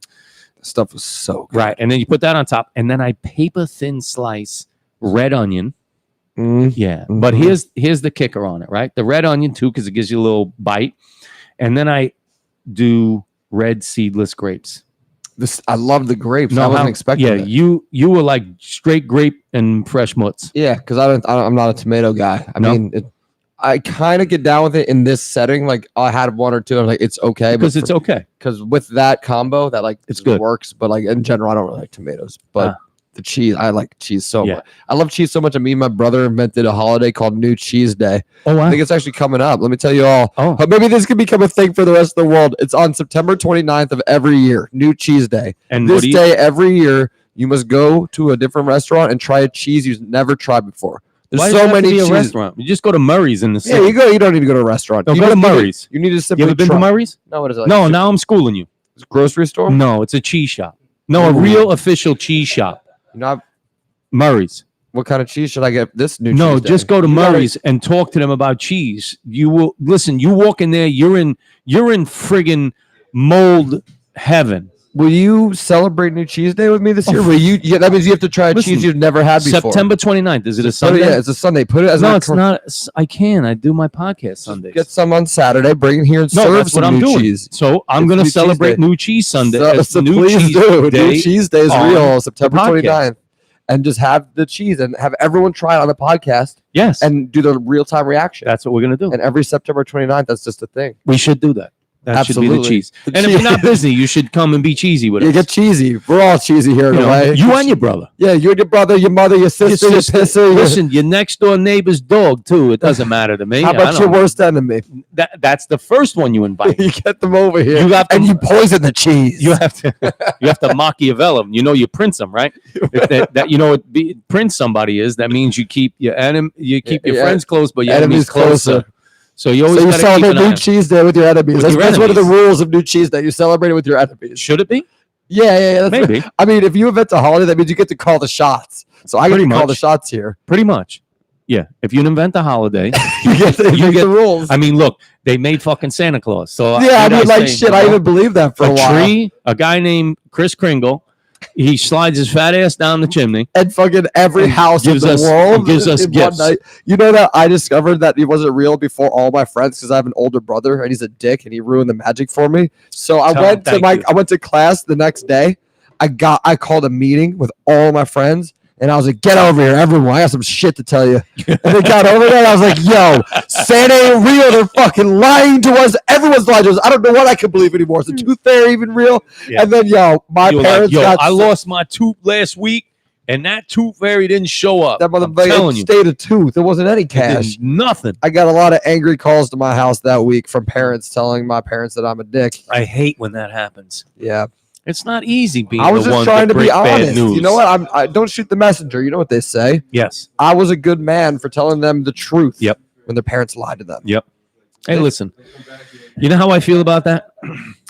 The stuff was so good. Right. And then you put that on top. And then I paper thin slice red onion. Yeah. But here's the kicker on it, right? The red onion too, because it gives you a little bite. And then I do red seedless grapes. I love the grapes. I wasn't expecting that. you were like straight grape and fresh mutts. Yeah, because I'm not a tomato guy. I mean, I kind of get down with it in this setting. Like I had one or two. I'm like, it's okay because it's okay. Because with that combo, that like it's good works. But like in general, I don't really like tomatoes. But the cheese, I like cheese so much. I love cheese so much. Me and my brother invented a holiday called New Cheese Day. Oh, wow. I think it's actually coming up. Let me tell you all. Oh, maybe this could become a thing for the rest of the world. It's on September 29th of every year. New Cheese Day. And this day every year, you must go to a different restaurant and try a cheese you've never tried before. There's so many cheeses. A restaurant. You just go to Murray's in the city. Yeah, you go. You don't need to go to a restaurant. No, go to Murray's. You need to simply. You ever been to Murray's? No, what is it? Like no, now I'm schooling you. It's a grocery store? No, it's a cheese shop. No, a real official cheese shop. You know, Murray's. What kind of cheese should I get this new? No, cheese just go to Murray's and talk to them about cheese. You will listen. You walk in there, you're in friggin' mold heaven. Will you celebrate New Cheese Day with me this year? Will you? Yeah, that means you have to try a cheese you've never had before. September 29th. Is it a Sunday? Yeah, it's a Sunday. Put it as no, it's not. I can. I do my podcast Sundays. Get some on Saturday. Bring it here and serve that's some what I'm new doing. cheese. So I'm going to celebrate New Cheese Sunday. So New Cheese Day New Cheese Day is real. September the 29th. And just have the cheese and have everyone try it on the podcast. Yes. And do the real-time reaction. That's what we're going to do. And every September 29th, that's just a thing. We should do that. That Absolutely. should be the cheese. And if you're not busy, you should come and be cheesy with us. You get cheesy. We're all cheesy here in a way. You and your brother. Yeah, you and your brother, your mother, your sister, your pisser. Listen, your next door neighbor's dog, too. It doesn't matter to me. How about your worst enemy? That's the first one you invite. You get them over here. You poison the cheese. You have to Machiavelli them. You prince them, right? Prince somebody is. That means you keep your friends close, but your enemies closer. So you always got to celebrate New Cheese Day with your enemies. That's one of the rules of New Cheese Day. You celebrate it with your enemies. Should it be? Yeah. Maybe. I mean, if you invent a holiday, that means you get to call the shots. So I get to call the shots here. Pretty much. Yeah. If you invent a holiday, you get the rules. I mean, look, they made fucking Santa Claus. So yeah, I mean, like shit. I even believe that for a while. A guy named Kris Kringle. He slides his fat ass down the chimney. And fucking every house in the world gives us gifts. One night. You know that I discovered that he wasn't real before all my friends because I have an older brother and he's a dick and he ruined the magic for me. So I went to class the next day. I called a meeting with all my friends and I was like, get over here, everyone. I got some shit to tell you. And they got over there and I was like, yo, Santa ain't real. They're fucking lying to us. Everyone's lying to us. I don't know what I can believe anymore. Is the tooth fairy even real? Yeah. And then, my parents I lost my tooth last week and that tooth fairy didn't show up. That motherfucker stayed a tooth. There wasn't any cash. Nothing. I got a lot of angry calls to my house that week from parents telling my parents that I'm a dick. I hate when that happens. Yeah. It's not easy being. I was just trying to be honest. News. You know what? I don't shoot the messenger. You know what they say? Yes. I was a good man for telling them the truth. Yep. When their parents lied to them. Yep. Hey, listen. You know how I feel about that?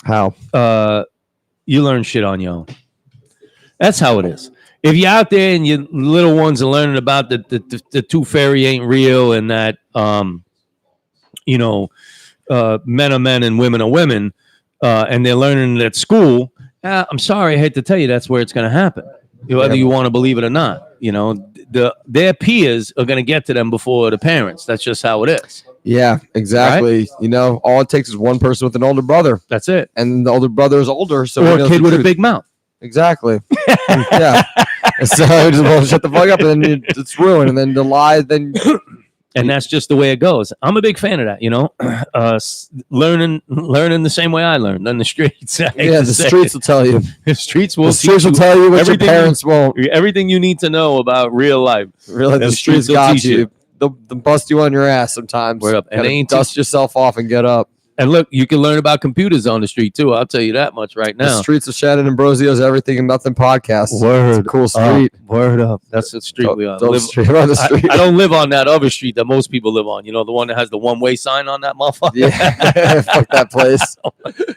How? You learn shit on your own. That's how it is. If you're out there and your little ones are learning about the tooth fairy ain't real and that men are men and women are women, and they're learning it at school. I'm sorry, I hate to tell you, that's where it's going to happen, whether you want to believe it or not. Their peers are going to get to them before the parents. That's just how it is. Yeah, exactly. Right? All it takes is one person with an older brother. That's it. And the older brother is older, so or a kid with a big mouth. Exactly. Yeah. So just well, shut the fuck up, and then it's ruined, and then the lie, then And that's just the way it goes. I'm a big fan of that, learning the same way I learned on the streets. the streets will tell you. The streets will The streets will tell you what your parents won't. Everything you need to know about real life. Really, the streets will got teach you. They'll bust you on your ass sometimes. Word up. And Gotta they ain't dust yourself off and get up. And look, you can learn about computers on the street too. I'll tell you that much right The now. streets of Shannon Ambrosio's Everything and Nothing podcast. It's a cool up. street. Word up. That's the street we on. Don't street on the street. I don't live on that other street that most people live on. The one that has the one-way sign on that motherfucker. Yeah, fuck that place.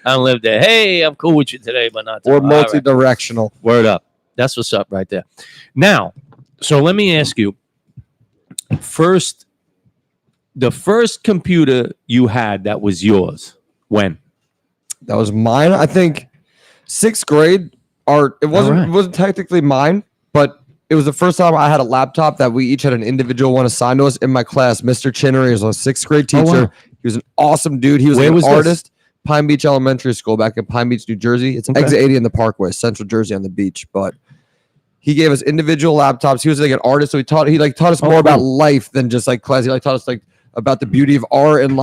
I don't live there. Hey, I'm cool with you today, but not We're tomorrow. All right. multi-directional. Word up. That's what's up right there. Now, so let me ask you. The first computer you had that was yours, when? That was mine. I think 6th grade. It wasn't technically mine, but it was the first time I had a laptop that we each had an individual one assigned to us in my class. Mr. Chinnery was a 6th grade teacher. Oh, wow. He was an awesome dude. He was Where an was this? artist. Pine Beach Elementary School back in Pine Beach, New Jersey. It's Okay. exit 80 in the Parkway, Central Jersey on the beach. But he gave us individual laptops. He was like an artist, so he taught us more about life than just like class. He taught us about the beauty of art, and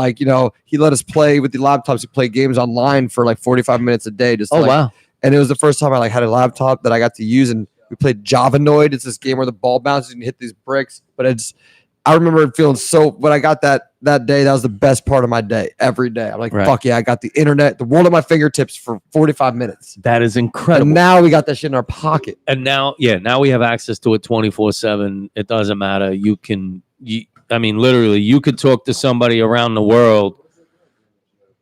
he let us play with the laptops. He played games online for 45 minutes a day. Wow. And it was the first time I had a laptop that I got to use, and we played Javanoid. It's this game where the ball bounces and you hit these bricks. But I remember feeling when I got that day, that was the best part of my day. Every day, I'm like, fuck yeah, I got the internet, the world at my fingertips for 45 minutes. That is incredible. And now we got that shit in our pocket. And now we have access to it 24/7. It doesn't matter. Literally, you could talk to somebody around the world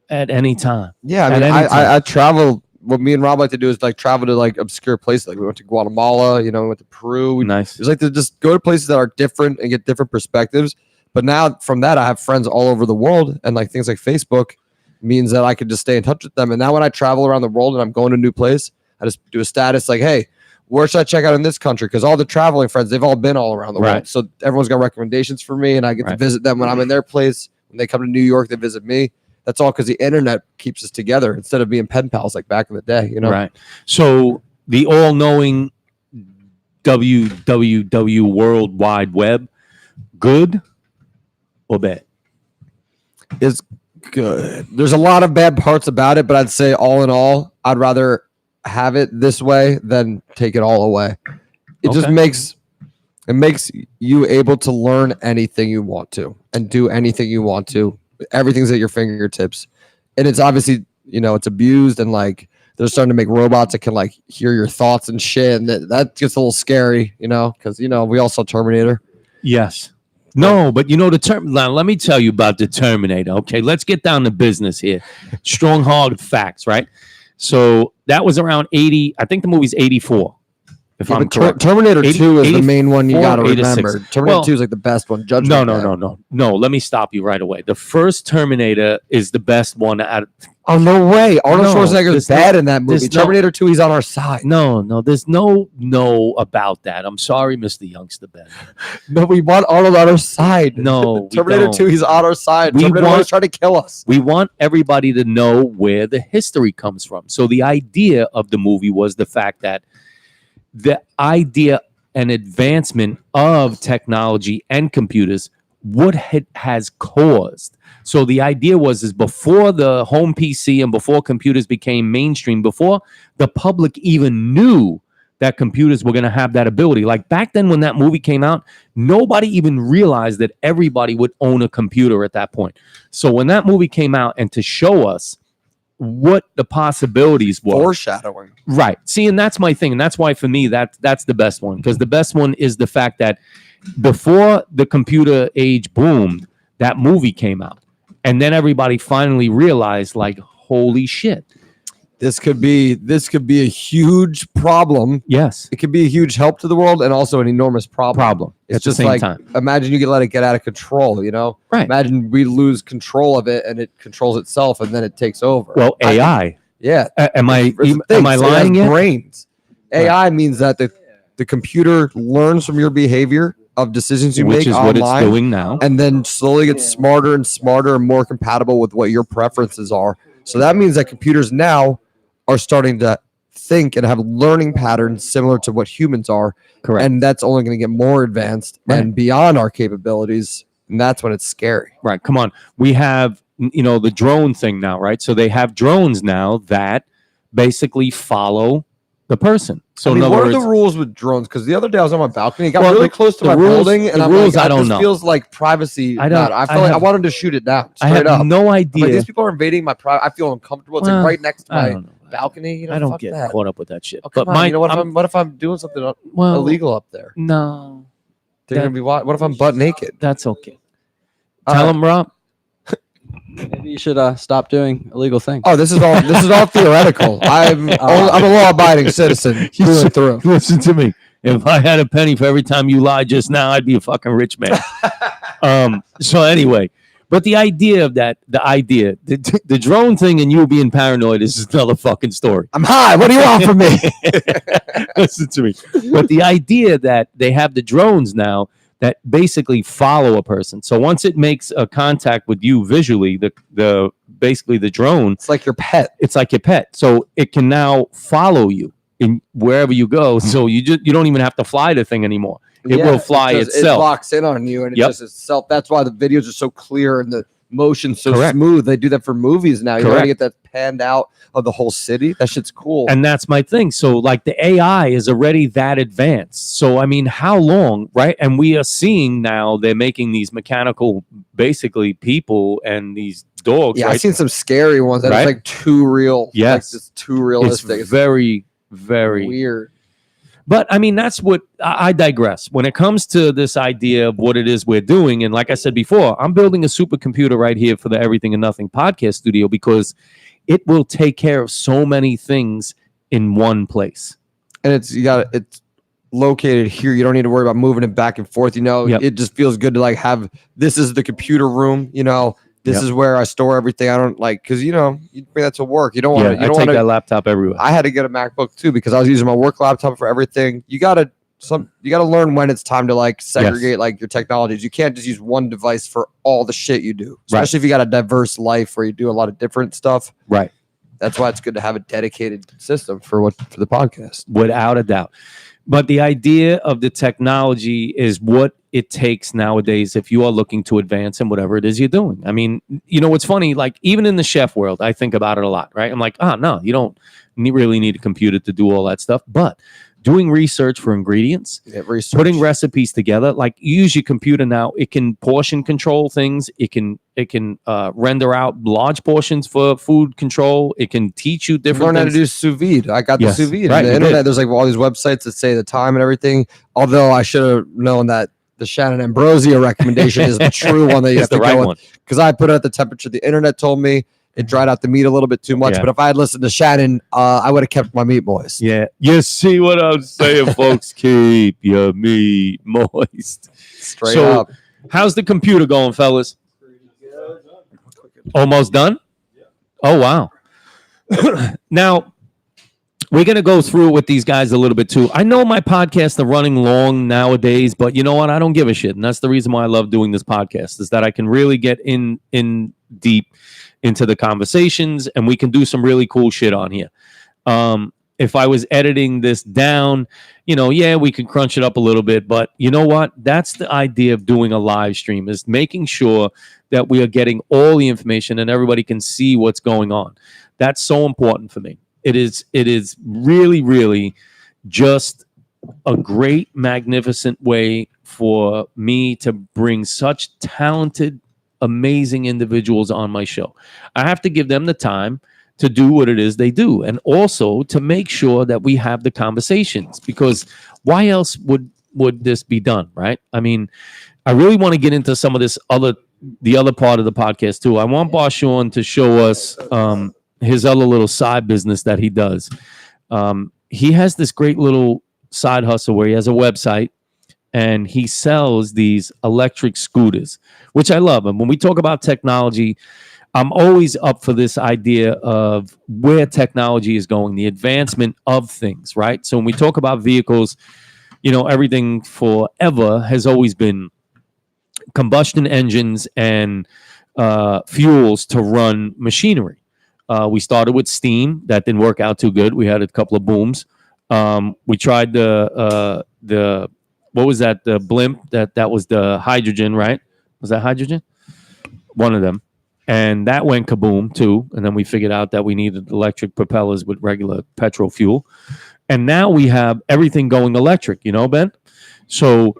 at any time. Yeah, I travel. What me and Rob like to do is travel to obscure places. We went to Guatemala, we went to Peru. Nice. It's to just go to places that are different and get different perspectives. But now from that, I have friends all over the world, and things like Facebook means that I could just stay in touch with them. And now when I travel around the world and I'm going to a new place, I just do a status hey, where should I check out in this country? Because all the traveling friends, they've all been all around the world. So everyone's got recommendations for me, and I get to visit them when I'm in their place. When they come to New York, they visit me. That's all because the internet keeps us together instead of being pen pals like back in the day, Right. So the all-knowing www World Wide Web, good or bad? It's good. There's a lot of bad parts about it, but I'd say all in all, I'd rather have it this way than take it all away. It just makes you able to learn anything you want to and do anything you want to. Everything's at your fingertips, and it's obviously it's abused, and they're starting to make robots that can hear your thoughts and shit, and that gets a little scary, because we all saw Terminator. Yes. No, but now let me tell you about the Terminator. Okay, let's get down to business here. Strong hard facts, right? So that was around 80. I think the movie's 84. If I'm correct. Terminator 2 is the main one you got to 86. remember. Terminator 2 is the best one. No. Let me stop you right away. The first Terminator is the best one. Oh, no way. Arnold Schwarzenegger is bad in that movie. Terminator 2, he's on our side. No. There's no about that. I'm sorry, Mr. Youngster Ben. No, we want Arnold on our side. No. Terminator 2, he's on our side. Terminator 1 is trying to kill us. We want everybody to know where the history comes from. So the idea of the movie was the fact that the idea and advancement of technology and computers, what it has caused. So the idea is before the home PC and before computers became mainstream, before the public even knew that computers were going to have that ability. Like back then when that movie came out, nobody even realized that everybody would own a computer at that point. So when that movie came out and to show us what the possibilities were. Foreshadowing. Right. See, and that's my thing. And that's why for me, that's the best one. Because the best one is the fact that before the computer age boomed, that movie came out. And then everybody finally realized, holy shit. This could be a huge problem. Yes. It could be a huge help to the world and also an enormous problem. It's at the just same time. Imagine you can let it get out of control, Right. Imagine we lose control of it and it controls itself and then it takes over. Well, AI. Am I lying yet? Brains. AI means that the computer learns from your behavior of decisions you Which make is online, what it's doing now. and then slowly gets smarter and smarter and more compatible with what your preferences are. So that means that computers now are starting to think and have learning patterns similar to what humans are. Correct. And that's only going to get more advanced and beyond our capabilities. And that's when it's scary. Right. Come on. We have, the drone thing now, right? So they have drones now that basically follow the person. So I mean, in other what words, are the rules with drones? Because the other day I was on my balcony, it got Well, really close to the my rules- building, and the I'm rules like, I don't this know. feels like privacy. I don't- I I feel like I have- want them to shoot it down I straight have up. no I'm idea. like, these people are invading my private. I feel uncomfortable. It's Well, like right next to I my don't know. balcony. You know, I don't fuck get that. caught up with that shit. Oh, come but on, you know what if I'm doing something illegal up there? No, They're gonna be what if I'm butt naked? that's okay. All Tell right. them, Rob. Maybe you should stop doing illegal things. Oh, this is all theoretical. I'm a law-abiding citizen through and through. Listen to me. If I had a penny for every time you lied just now, I'd be a fucking rich man. So anyway, but the idea of that, the drone thing and you being paranoid is another fucking story. I'm high. What do you want from me? Listen to me. But the idea that they have the drones now that basically follow a person. So once it makes a contact with you visually, the basically the drone, It's like your pet. it's like your pet. So it can now follow you in wherever you go. So you don't even have to fly the thing anymore. It will fly It itself. locks in on you, and it Yep. just itself. That's why the videos are so clear and the motion so Correct. smooth. They do that for movies now. You Correct. want to get that panned out of the whole city. That shit's cool. And that's my thing. So like the AI is already that advanced. So I mean, how long, right? And we are seeing now they're making these mechanical, basically people and these dogs. yeah, right? I've seen some scary ones that Right? it's like too real. Yes. like just too It's realistic. It's very, very weird. But I mean, that's what I digress. When it comes to this idea of what it is we're doing, and like I said before, I'm building a supercomputer right here for the Everything and Nothing podcast studio because it will take care of so many things in one place. And it's located here. You don't need to worry about moving it back and forth. Yep. It just feels good to like have this is the computer room. This Yep. is where I store everything. I don't like because you bring that to work. You don't want Yeah, to. I You don't take want that to. laptop everywhere. I had to get a MacBook too because I was using my work laptop for everything. You gotta learn when it's time to like segregate like your technologies. You can't just use one device for all the shit you do, especially if you got a diverse life where you do a lot of different stuff. Right. That's why it's good to have a dedicated system for the podcast. Without a doubt. But the idea of the technology is what it takes nowadays if you are looking to advance in whatever it is you're doing. I mean, what's funny, like even in the chef world, I think about it a lot, right? I'm like, no, you don't really need a computer to do all that stuff. But doing research for ingredients, putting recipes together, like you use your computer now, it can portion control things. It can render out large portions for food control. It can teach you different Learn how to things. do sous vide. I got Yes. the sous vide. Right, On the you internet, did. there's like all these websites that say the time and everything. Although I should have known that the Shannon Ambrosia recommendation is the true one that you It's have the to right go one. with. Because I put it at the temperature the internet told me. It dried out the meat a little bit too much. Yeah. But if I had listened to Shannon, I would have kept my meat moist. Yeah. You see what I'm saying, folks? Keep your meat moist. Straight So- up. How's the computer going, fellas? Almost done? Oh, wow. Now, we're going to go through it with these guys a little bit too. I know my podcasts are running long nowadays, but you know what? I don't give a shit. And that's the reason why I love doing this podcast is that I can really get in deep into the conversations and we can do some really cool shit on here. If I was editing this down, we could crunch it up a little bit, but you know what? That's the idea of doing a live stream is making sure that we are getting all the information and everybody can see what's going on. That's so important for me. It is really, really just a great, magnificent way for me to bring such talented, amazing individuals on my show. I have to give them the time to do what it is they do, and also to make sure that we have the conversations, because why else would this be done, right? I mean, I really want to get into some of the other part of the podcast too. I want Barshawn to show us his other little side business that he does. He has this great little side hustle where he has a website and he sells these electric scooters, which I love. And when we talk about technology, I'm always up for this idea of where technology is going, the advancement of things, right? So when we talk about vehicles, everything forever has always been combustion engines and fuels to run machinery. We started with steam. That didn't work out too good. We had a couple of booms. We tried the what was that? The blimp that was the hydrogen, right? Was that hydrogen? One of them. And that went kaboom too. And then we figured out that we needed electric propellers with regular petrol fuel. And now we have everything going electric, you know, Ben? So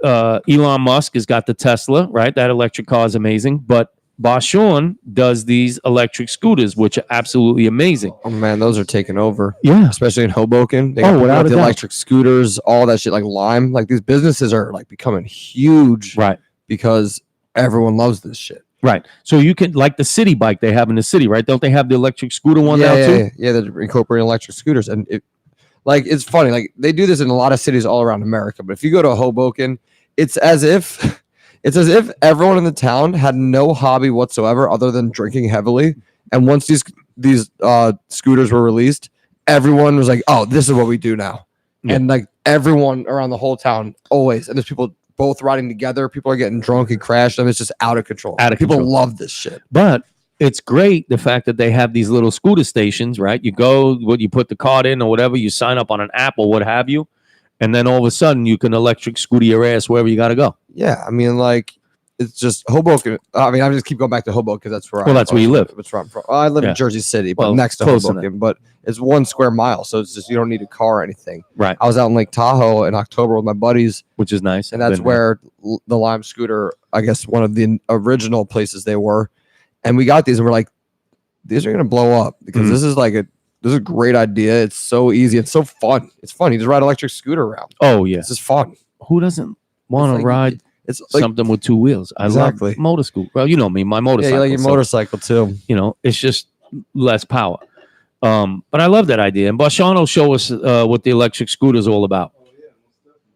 Elon Musk has got the Tesla, right? That electric car is amazing. But Barshawn does these electric scooters, which are absolutely amazing. Oh man, those are taking over. Yeah. Especially in Hoboken. They got people without with a the doubt. electric scooters, all that shit, like Lime. Like these businesses are like becoming huge Right. because everyone loves this shit. Right. So you can, like the city bike they have in the city, right? Don't they have the electric scooter one now too? Yeah, they're incorporating electric scooters. And it's funny. Like they do this in a lot of cities all around America. But if you go to Hoboken, it's as if everyone in the town had no hobby whatsoever other than drinking heavily. And once these scooters were released, everyone was like, "Oh, this is what we do now." Yeah. And like everyone around the whole town always, and there's people both riding together. People are getting drunk and crashed them. It's just out of control. People love this shit. But it's great the fact that they have these little scooter stations, right? You go, you put the card in or whatever, you sign up on an app or what have you, and then all of a sudden you can electric scooter your ass wherever you got to go. Yeah, I mean, like it's just Hoboken. I mean, I just keep going back to Hoboken because that's where that's where you live. That's where I'm from. I live Yeah. in Jersey City, but Well, next to close Hoboken. But it's 1 square mile, so it's just you don't need a car or anything. Right. I was out in Lake Tahoe in October with my buddies, Which is nice. and that's Been there. where the Lime scooter, I guess, one of the original places they were. And we got these, and we're like, these are gonna blow up because Mhm. this is a great idea. It's so easy. It's so fun. It's fun. You just ride an electric scooter around. Oh yeah. It's just fun. Who doesn't want It's to like- ride It's like something with two wheels? I Exactly. love motor scooter. Well, you know me, my yeah, motorcycle. you like your so, motorcycle too. you know, it's just less power. But I love that idea. And Barshawn will show us what the electric scooter is all about.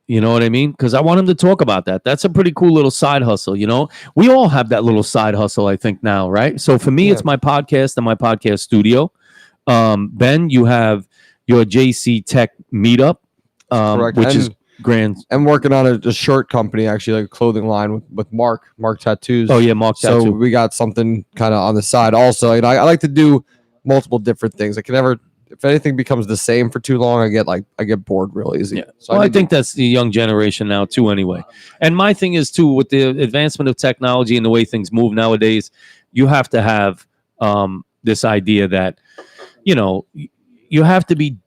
You know what I mean? Because I want him to talk about that. That's a pretty cool little side hustle. You know, we all have that little side hustle, I think, now, right? So for me, Yeah. it's my podcast and my podcast studio. Ben, you have your JC Tech meetup, Correct. which And is grand. I'm working on a shirt company, actually, like a clothing line with Mark Tattoos. Oh yeah, Mark So Tattoo. we got something kind of on the side also. You know, I like to do multiple different things. I can never, if anything becomes the same for too long, I get bored real easy. Yeah. So Well, I need think that's the young generation now too, anyway. And my thing is too, with the advancement of technology and the way things move nowadays, you have to have this idea that, you know, you have to be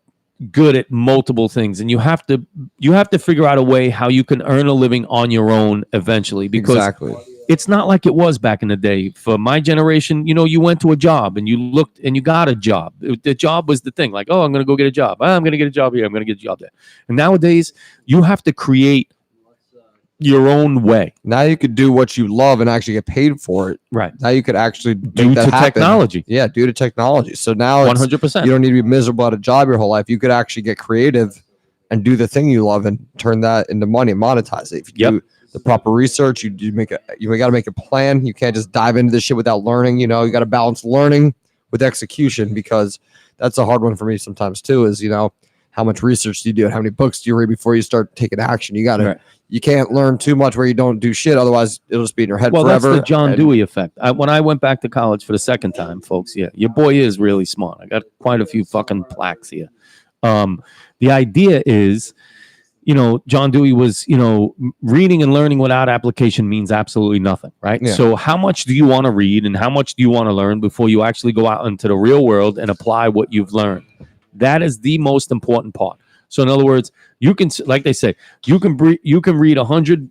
good at multiple things, and you have to figure out a way how you can earn a living on your own eventually, because exactly. it's not like it was back in the day. For my generation, you know, you went to a job and you looked and you got a job. The job was the thing. Like, oh, I'm going to go get a job. I'm going to get a job here. I'm going to get a job there. And nowadays, you have to create your own way. Now you could do what you love and actually get paid for it. Right. Now you could actually Due make that to happen. technology. Yeah, due to technology. So now it's, 100%. you don't need to be miserable at a job your whole life. You could actually get creative and do the thing you love and turn that into money and monetize it. If you Yep. do the proper research, you got to make a plan. You can't just dive into this shit without learning. You know, you got to balance learning with execution, because that's a hard one for me sometimes too, is, you know, how much research do you do and how many books do you read before you start taking action? You got to, Right. you can't learn too much where you don't do shit. Otherwise it'll just be in your head Well, forever. that's the John And- Dewey effect. When I went back to college for the second time, folks, yeah, your boy is really smart. I got quite a few fucking plaques here. The idea is, you know, John Dewey was, you know, reading and learning without application means absolutely nothing, right? Yeah. So how much do you want to read and how much do you want to learn before you actually go out into the real world and apply what you've learned? That is the most important part. So in other words, you can, like they say, you can read 100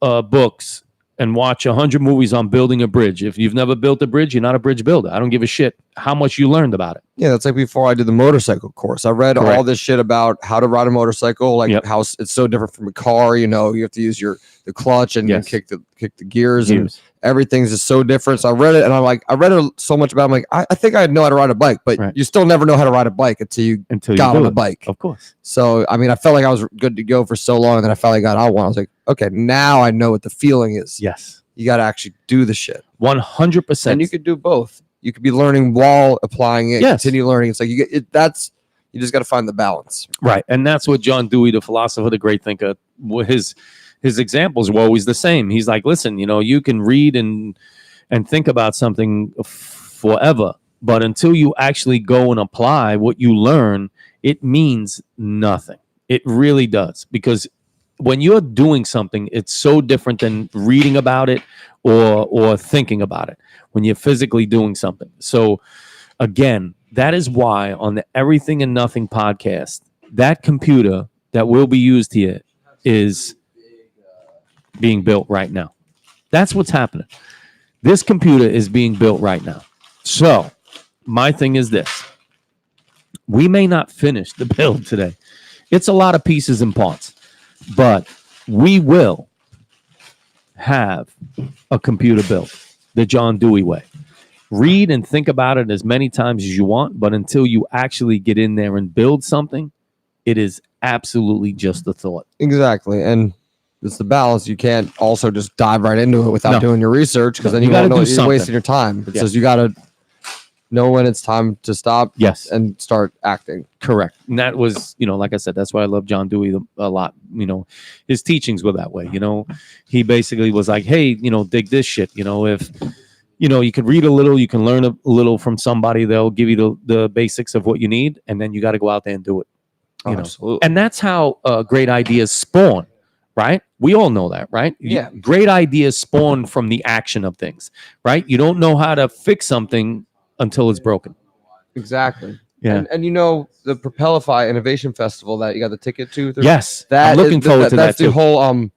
books and watch 100 movies on building a bridge. If you've never built a bridge, you're not a bridge builder. I don't give a shit how much you learned about it. Yeah, that's like before I did the motorcycle course. I read all Correct. this shit about how to ride a motorcycle, like Yep. how it's so different from a car. You know, you have to use the clutch and Yes. kick the gears, and Years. everything's just so different. So I read it, and I'm like, I read it so much about. I'm like, I think I know how to ride a bike, but Right. you still never know how to ride a bike until you Until you got do on a it. bike. Of course. So I mean, I felt like I was good to go for so long, and then I finally got on one. I was like, okay, now I know what the feeling is. Yes. You got to actually do the shit. 100%. And you could do both. You could be learning while applying it. Yes. Continue learning. It's like you get it. You just got to find the balance. Right. And that's what John Dewey, the philosopher, the great thinker, his examples were always the same. He's like, listen, you know, you can read and think about something forever, But until you actually go and apply what you learn, it means nothing. It really does. Because when you're doing something, it's so different than reading about it or thinking about it when you're physically doing something. So again, that is why on the Everything and Nothing podcast, that computer that will be used here is being built right now. That's what's happening. This computer is being built right now. So my thing is this. We may not finish the build today. It's a lot of pieces and parts, but we will have a computer built the John Dewey way. Read and think about it as many times as you want, but until you actually get in there and build something, it is absolutely just a thought. Exactly. And it's the balance. You can't also just dive right into it without No. doing your research, because then You you gotta won't know do you're something. wasting your time. It Yeah. says you got to know when it's time to stop Yes. and start acting. Correct. And that was, like I said, that's why I love John Dewey a lot. His teachings were that way. He basically was like, hey, dig this shit. If, you can read a little, you can learn a little from somebody, they'll give you the basics of what you need. And then you got to go out there and do it. Absolutely. And that's how great ideas spawn, right? We all know that, right? Yeah. Great ideas spawn from the action of things, right? You don't know how to fix something until it's broken. Exactly. Yeah. And the Propelify Innovation Festival that you got the ticket to? Yes. That I'm looking forward to that that's the too. whole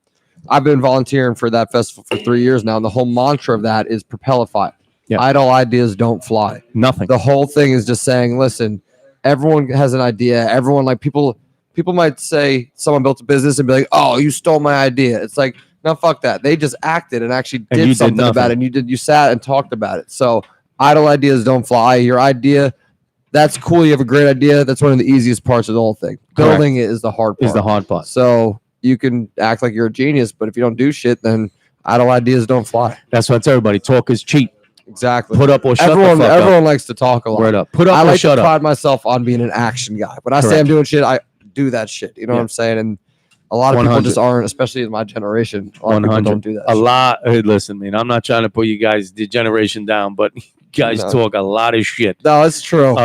I've been volunteering for that festival for 3 years now, and the whole mantra of that is Propelify. Yeah. Idle ideas don't fly. Nothing. The whole thing is just saying, listen, everyone has an idea. Everyone, like, people might say someone built a business and be like, oh, you stole my idea. It's like, no, fuck that. They just acted and actually And you did did something about it. nothing. And you sat and talked about it. So idle ideas don't fly. Your idea, that's cool. You have a great idea. That's one of the easiest parts of the whole thing. Correct. Building it is the hard part. Is the hard part. So you can act like you're a genius, but if you don't do shit, then idle ideas don't fly. That's why it's everybody. Talk is cheap. Exactly. Put up or shut everyone the fuck everyone likes to talk a up. lot. Word up. Put up I or like shut to up. pride myself on being an action guy. When I say Correct. I'm doing shit, I do that shit. You know what I'm saying? And a lot of people 100. just aren't, especially in my generation. A lot of people 100. don't do that. A shit. lot. Hey, listen, man, I'm not trying to put you guys the generation down, but you guys No. talk a lot of shit. No, it's true.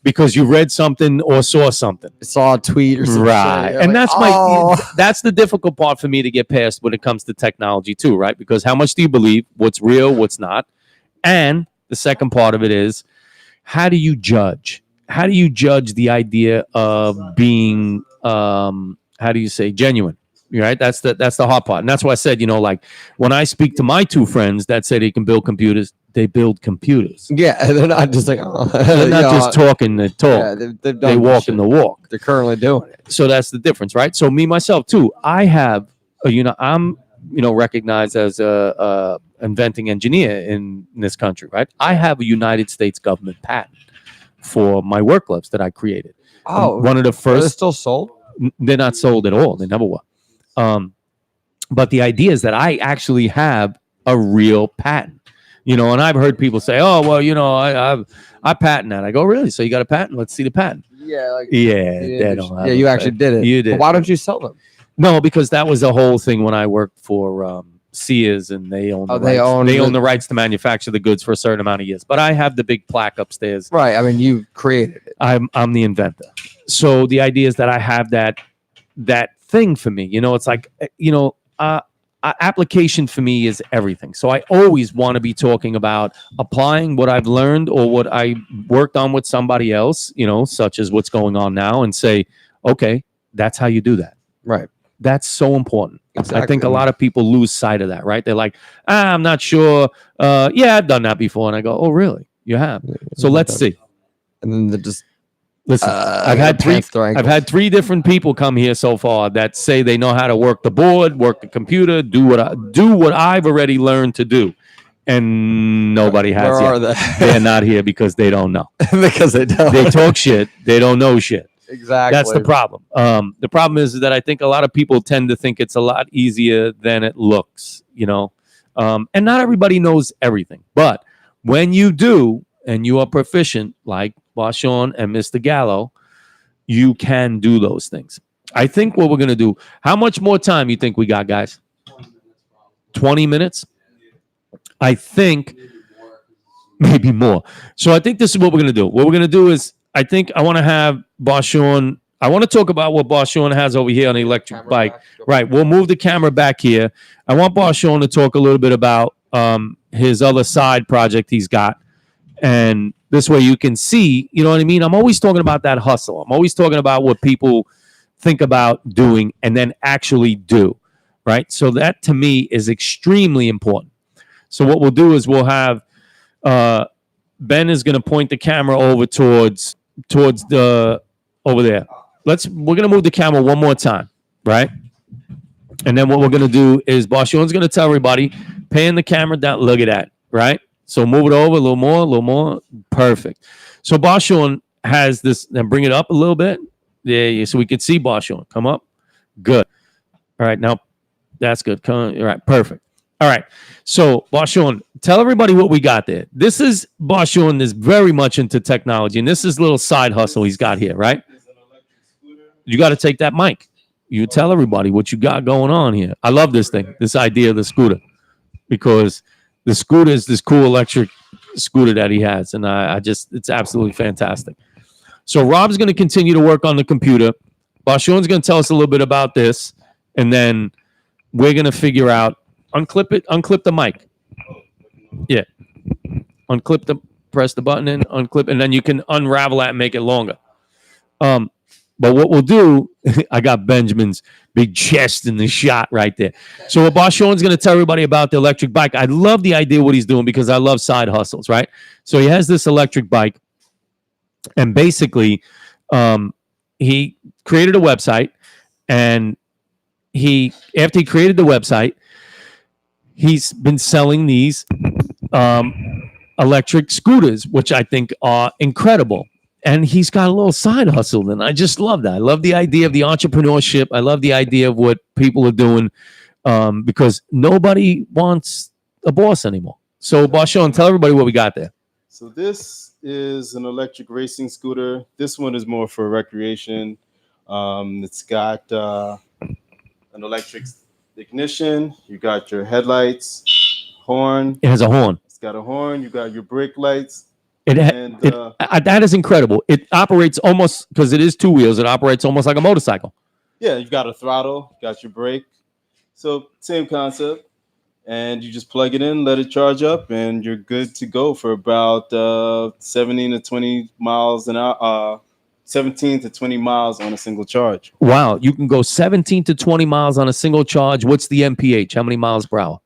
Because you read something or saw something. Saw a tweet or something. Right. And that's that's the difficult part for me to get past when it comes to technology too, right? Because how much do you believe? What's real, what's not? And the second part of it is, how do you judge? How do you judge the idea of being how do you say genuine? Right? That's the hard part. And that's why I said, like when I speak to my two friends that say they can build computers, they build computers. Yeah, they're not just like, oh. They're not just talking the talk. Yeah, they've done They this walk shit. in the walk. They're currently doing it. So that's the difference, right? So me myself too, I have I'm recognized as a inventing engineer in this country, right? I have a United States government patent for my work gloves that I created. Oh, One of the are they first. still sold? They're not sold at all. They never were. But the idea is that I actually have a real patent. And I've heard people say, "Oh, well, I patent that." I go, "Really? So you got a patent? Let's see the patent." Yeah, like They don't have you a actually patent. did it. You did. But why don't you sell them? No, because that was the whole thing when I worked for Sears, and they own the they rights. own They the- own the rights to manufacture the goods for a certain amount of years. But I have the big plaque upstairs. Right. I mean, you created it. I'm the inventor. So the idea is that I have that thing for me. It's like application for me is everything. So I always want to be talking about applying what I've learned or what I worked on with somebody else, such as what's going on now, and say, okay, that's how you do that. Right. That's so important. Exactly. I think a lot of people lose sight of that, right? They're like, I'm not sure. Yeah, I've done that before. And I go, oh, really? You have? So let's see. And then they just Listen, I've had three different people come here so far that say they know how to work the board, work the computer, do what I've already learned to do, and nobody has Where yet. are they? They're not here because they don't know. Because they don't. They talk shit. They don't know shit. Exactly. That's the problem. The problem is that I think a lot of people tend to think it's a lot easier than it looks, and not everybody knows everything. But when you do, and you are proficient, like Barshawn and Mr. Gallo, you can do those things. I think what we're going to do, how much more time you think we got, guys? 20 minutes? I think maybe more. So I think this is what we're going to do. What we're going to do is I think I want to have Barshawn. I want to talk about what Barshawn has over here on the electric Camera bike. back. Go Right. We'll move the camera back here. I want Barshawn to talk a little bit about his other side project he's got. And this way you can see, you know what I mean? I'm always talking about that hustle. I'm always talking about what people think about doing and then actually do. Right. So that to me is extremely important. So what we'll do is we'll have Ben is going to point the camera over towards the over there. We're going to move the camera one more time, right? And then what we're going to do is Barshawn's going to tell everybody, pan the camera down. Look at that, right? So move it over a little more. Perfect. So Barshawn has this, and bring it up a little bit. Yeah, so we can see Barshawn. Come up. Good. All right, now that's good. All right, perfect. All right. So Barshawn, tell everybody what we got there. This is Barshawn is very much into technology, and this is a little side hustle he's got here, right? You got to take that mic. You tell everybody what you got going on here. I love this thing, this idea of the scooter, because the scooter is this cool electric scooter that he has, and I just it's absolutely fantastic. So Rob's going to continue to work on the computer. Barshawn's going to tell us a little bit about this, and then we're going to figure out unclip the mic. Yeah. Press the button and unclip, and then you can unravel that and make it longer. But what we'll do, I got Benjamin's big chest in the shot right there. So what Barshawn's going to tell everybody about the electric bike. I love the idea of what he's doing because I love side hustles, right? So he has this electric bike, and basically he created a website, and after he created the website, he's been selling these electric scooters, which I think are incredible. And he's got a little side hustle, and I just love that. I love the idea of the entrepreneurship. I love the idea of what people are doing because nobody wants a boss anymore. So, Barshawn, tell everybody what we got there. So this is an electric racing scooter. This one is more for recreation. It's got an electric ignition. You got your headlights, horn. It has a horn. It's got a horn. You got your brake lights. That is incredible. It operates almost, because it is two wheels, it operates almost like a motorcycle. Yeah, you've got a throttle, got your brake. So same concept. And you just plug it in, let it charge up, and you're good to go for about 17 to 20 miles an hour. 17 to 20 miles on a single charge. Wow, you can go 17 to 20 miles on a single charge. What's the MPH? How many miles per hour?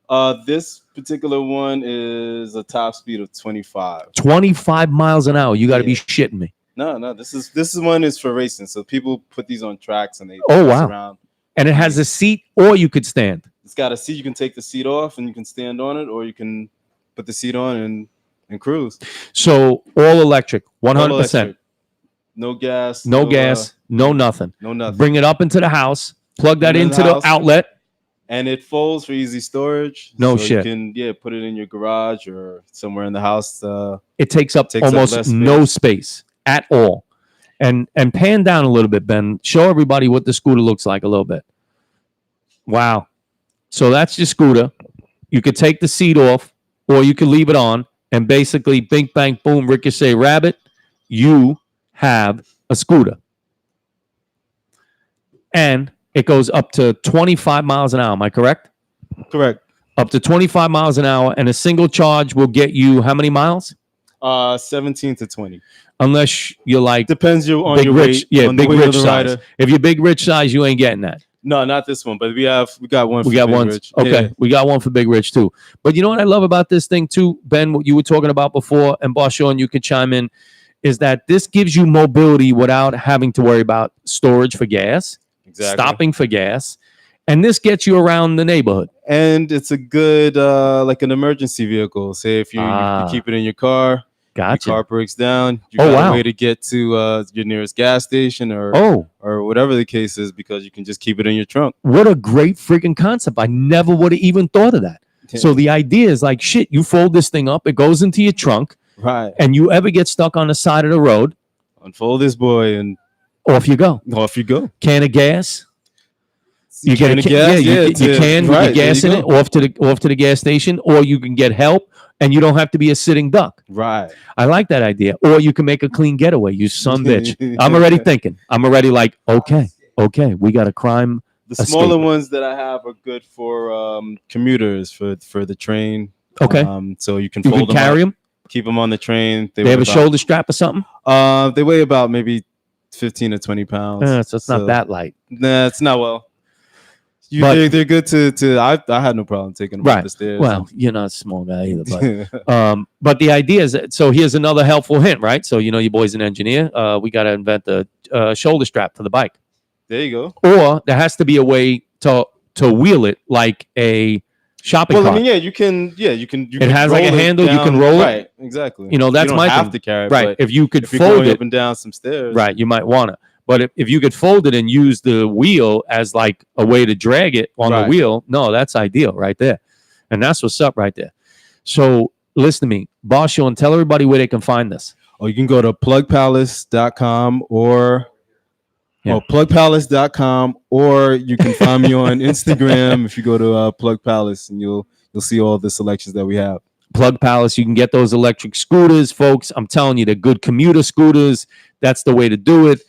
This particular one is a top speed of 25. 25 miles an hour. You got to be shitting me. No. This one is for racing. So people put these on tracks and they around. And it has a seat, or you could stand. It's got a seat. You can take the seat off and you can stand on it, or you can put the seat on and cruise. So all electric, 100%. All electric. No gas. No gas. No nothing. No nothing. Bring it up into the house. Plug that into the outlet. And it folds for easy storage. No so shit. You can put it in your garage or somewhere in the house. It takes up almost no space at all. And pan down a little bit, Ben. Show everybody what the scooter looks like a little bit. Wow. So that's your scooter. You could take the seat off, or you could leave it on, and basically bing, bang, boom, ricochet, rabbit. You have a scooter. And it goes up to 25 miles an hour. Am I correct? Correct. Up to 25 miles an hour, and a single charge will get you how many miles? 17 to 20. Unless you're like depends on big your rich, weight. yeah, on the big weight of rich the size. rider. If you're big rich size, you ain't getting that. No, not this one, but we got one. We got Big one. Rich. Okay, Yeah. we got one for Big Rich too. But you know what I love about this thing too, Ben? What you were talking about before, and Barshawn, you can chime in, is that this gives you mobility without having to worry about storage for gas, stopping for gas, and this gets you around the neighborhood. And it's a good like an emergency vehicle. Say if you keep it in your car. Gotcha. Your car breaks down. You got wow. a way to get to your nearest gas station or whatever the case is, because you can just keep it in your trunk. What a great freaking concept. I never would have even thought of that. Yeah. So the idea is like, shit, you fold this thing up, it goes into your trunk. Right. And you ever get stuck on the side of the road, unfold this boy and off you go. Off you go. Can of gas. You get a can, you can with the gas in it, off to the gas station, or you can get help. and you don't have to be a sitting duck. Right. I like that idea. Or you can make a clean getaway. You son bitch. I'm already thinking. I'm already like, okay, we got a crime. The smaller escape. ones that I have are good for commuters for the train. Okay. So you can You fold can them carry up, them. keep them on the train. They have a shoulder strap or something. They weigh about maybe 15 to 20 pounds. So it's not that light. Nah, it's not well. But- They're good to. I had no problem taking them up the stairs. Well, you're not a small guy either, but but the idea is that, so here's another helpful hint, right? So you know your boy's an engineer. We got to invent a shoulder strap for the bike, there you go. or there has to be a way to wheel it like a shopping Well, cart. I mean, you can. It has like a handle, you can roll it. Right, exactly. You know, that's you don't my have thing. to carry it, Right. but If you could if you're fold going it, up and down some stairs, right, you might want to. But if you could fold it and use the wheel as like a way to drag it on the Right. wheel, no, that's ideal right there. And that's what's up right there. So listen to me, Barshawn, tell everybody where they can find this. Oh, you can go to plugpalace.com or Yeah. plugpalace.com, or you can find me on Instagram if you go to Plug Palace, and you'll see all the selections that we have. Plug Palace, you can get those electric scooters, folks. I'm telling you, they're good commuter scooters. That's the way to do it.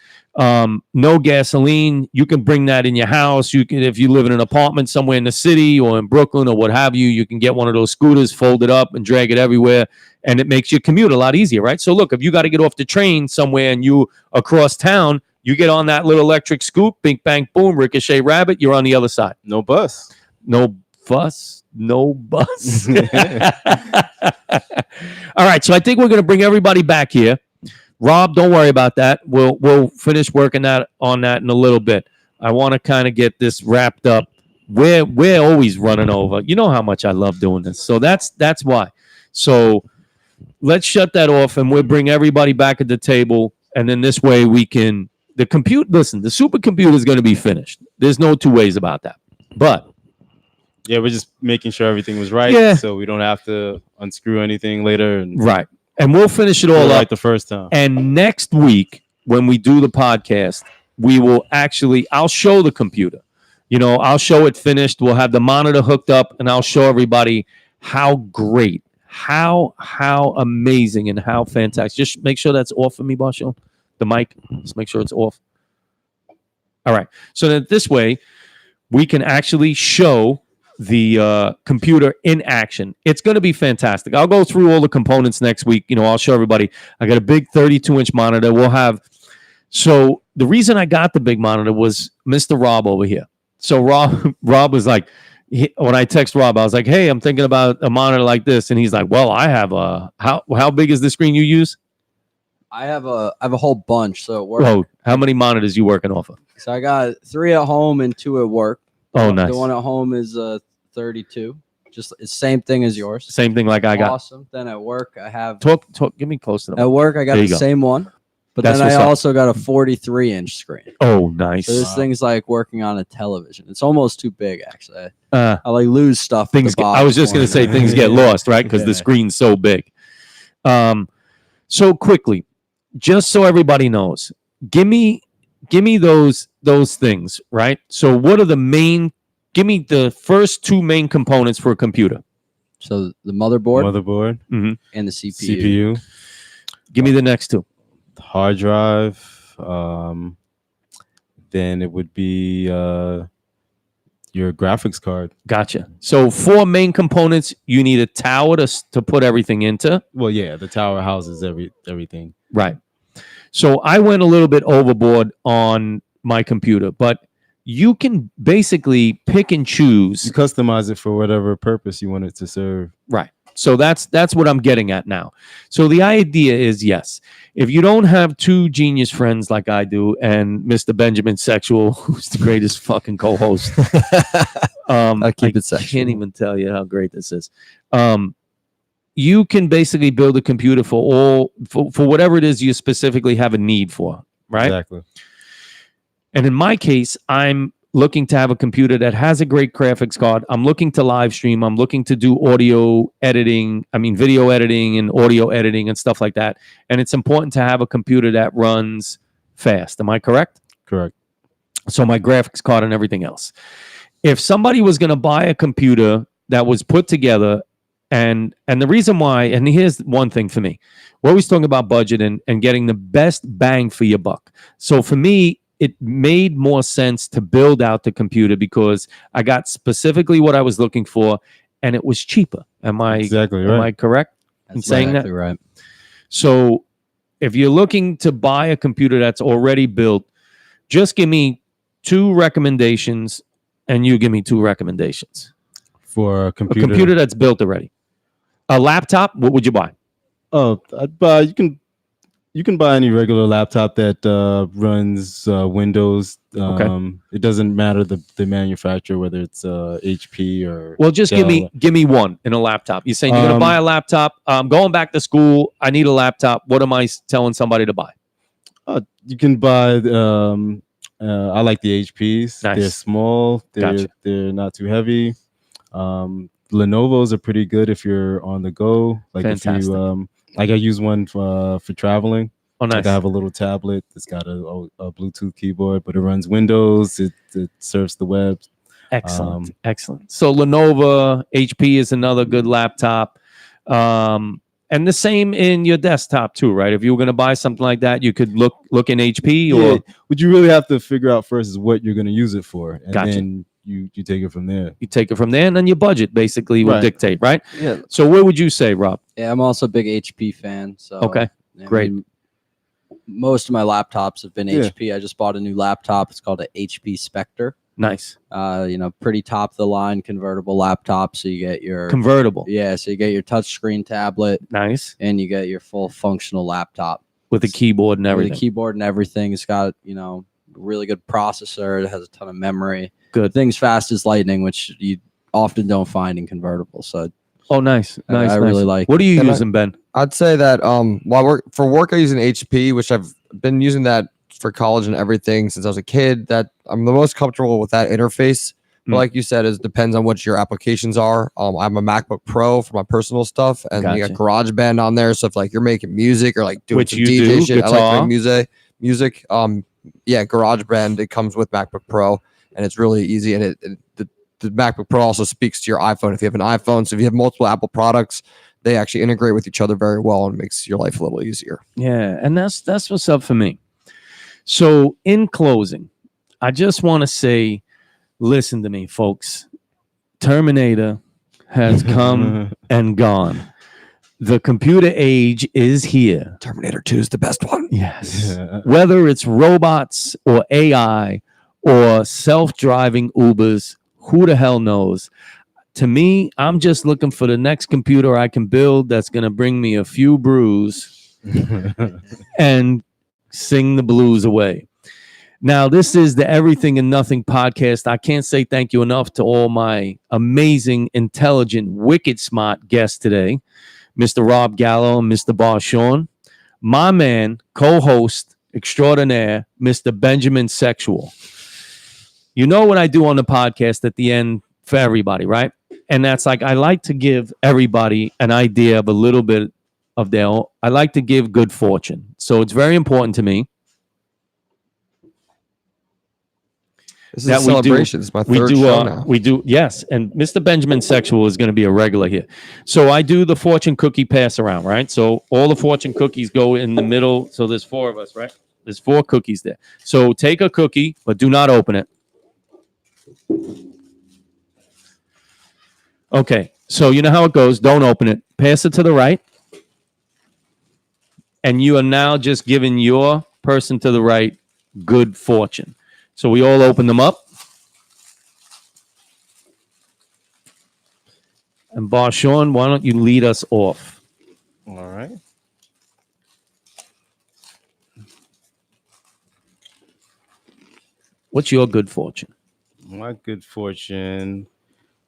No gasoline. You can bring that in your house. You can, if you live in an apartment somewhere in the city or in Brooklyn or what have you, you can get one of those scooters, fold it up and drag it everywhere. And it makes your commute a lot easier, right? So look, if you got to get off the train somewhere and you across town, you get on that little electric scoop, bing, bang, boom, ricochet rabbit, you're on the other side. No bus. No fuss, no bus. All right, so I think we're going to bring everybody back here. Rob, don't worry about that. We'll finish working on that in a little bit. I want to kind of get this wrapped up. We're always running over. You know how much I love doing this. So that's why. So let's shut that off and we'll bring everybody back at the table. And then this way we can the supercomputer is going to be finished. There's no two ways about that. But Yeah, we're just making sure everything was right, Yeah. so we don't have to unscrew anything later. And right. And we'll finish it do it all up. right the first time. And next week, when we do the podcast, we will I'll show the computer. You know, I'll show it finished. We'll have the monitor hooked up, and I'll show everybody how great, how amazing, and how fantastic. Just make sure that's off for me, Barshawn. The mic. Just make sure it's off. All right. So that this way, we can actually show the computer in action. It's going to be fantastic. I'll go through all the components next week. You know, I'll show everybody. I got a big 32-inch monitor. We'll have. So the reason I got the big monitor was Mr. Rob over here. So Rob was like, when I text Rob, I was like, "Hey, I'm thinking about a monitor like this," and he's like, "Well, I have a how big is the screen you use?" I have a whole bunch, so it works. Whoa, how many monitors you working off of? So I got 3 at home and 2 at work. Oh, nice. The one at home is 32. Just it's same thing as yours. Same thing like I got. Awesome. Then at work I have Talk. Give me close to them. at work I got There the you go. same one, but That's then I what's up. also got a 43-inch screen. Oh, nice. So this thing's like working on a television. It's almost too big, actually. Uh, I like lose stuff. things. I was just going to say things get lost, right? Because the Yeah. screen's so big. So quickly, just so everybody knows, give me those things, right? So what are the main? Give me the first 2 main components for a computer. So the motherboard Motherboard, and the CPU. CPU, Give me the next 2. hard drive. Then it would be your graphics card. Gotcha. So 4 main components. You need a tower to put everything into. Well, yeah, the tower houses everything. Right. So I went a little bit overboard on my computer, but you can basically pick and You choose. customize it for whatever purpose you want it to serve. Right. So that's what I'm getting at now. So the idea is, yes, if you don't have 2 genius friends like I do and Mr. Benjamin Sexual, who's the greatest fucking co-host, I'll keep I it sexual. can't even tell you how great this is. You can basically build a computer for whatever it is you specifically have a need for, right? Exactly. And in my case, I'm looking to have a computer that has a great graphics card. I'm looking to live stream. I'm looking to do video editing, video editing and audio editing and stuff like that. And it's important to have a computer that runs fast. Am I correct? Correct. So my graphics card and everything else. If somebody was going to buy a computer that was put together And the reason why, and here's one thing for me. We're always talking about budget and getting the best bang for your buck. So for me, it made more sense to build out the computer because I got specifically what I was looking for and it was cheaper. Am I correct in saying exactly that? Right. So if you're looking to buy a computer that's already built, just give me 2 recommendations and you give me 2 recommendations. For a A computer that's built already. A laptop, what would you buy? Oh, you can buy any regular laptop that runs Windows. Okay. It doesn't matter the manufacturer, whether it's HP or. Well, just Dell. give me one in a laptop. You're saying you're going to buy a laptop. I'm going back to school. I need a laptop. What am I telling somebody to buy? You can buy. I like the HPs. Nice. They're small. Gotcha. They're not too heavy. Lenovo's are pretty good if you're on the go. Like Fantastic. if you like I use one for traveling. Oh, nice. Like I have a little tablet that's got a Bluetooth keyboard, but it runs Windows. It surfs the web. Excellent. Excellent. So Lenovo, HP is another good laptop. And the same in your desktop too, right? If you were going to buy something like that, you could look in HP or what you really have to figure out first is what you're going to use it for, and Gotcha. then you take it from there. You take it from there, and then your budget basically will Right. dictate, right? Yeah. So where would you say, Rob? Yeah, I'm also a big HP fan. So Okay. I Great. mean, most of my laptops have been Yeah. HP. I just bought a new laptop. It's called an HP Spectre. Nice. Pretty top of the line convertible laptop. So you get your Convertible. so you get your touchscreen tablet Nice. and you get your full functional laptop With a keyboard and with everything. a keyboard and everything. It's got really good processor. It has a ton of memory. Good. Things fast as lightning, which you often don't find in convertibles. So Oh, nice. Nice. I nice. really like What are you And using, Ben? I'd say that for work I use an HP, which I've been using that for college and everything since I was a kid. That I'm the most comfortable with that interface. But like you said, it depends on what your applications are. I'm a MacBook Pro for my personal stuff, and you got GarageBand on there. So if like you're making music or like doing Which some you DJ do, shit, I guitar. like doing music. GarageBand, it comes with MacBook Pro, and it's really easy. And the MacBook Pro also speaks to your iPhone if you have an iPhone. So if you have multiple Apple products, they actually integrate with each other very well and makes your life a little easier. Yeah, and that's what's up for me. So in closing, I just want to say, listen to me, folks. Terminator has come and gone. The computer age is here. Terminator 2 is the best one. Yes. Whether it's robots or AI or self-driving Ubers, who the hell knows? To me, I'm just looking for the next computer I can build that's going to bring me a few brews and sing the blues away. Now, this is the Everything and Nothing podcast. I can't say thank you enough to all my amazing, intelligent, wicked smart guests today, Mr. Rob Gallo and Mr. Barshawn. My man, co-host extraordinaire, Mr. Benjamin Sexual. You know what I do on the podcast at the end for everybody, right? And that's like, I like to give everybody an idea of a little bit of their own. I like to give good fortune. So it's very important to me. This is a celebration. It's my third show now. We do, yes. And Mr. Benjamin Sexual is going to be a regular here. So I do the fortune cookie pass around, right? So all the fortune cookies go in the middle. So there's 4 of us, right? There's 4 cookies there. So take a cookie, but do not open it. Okay. So you know how it goes. Don't open it. Pass it to the right. And you are now just giving your person to the right good fortune. So we all open them up. And Barshawn, why don't you lead us off? All right. What's your good fortune? My good fortune,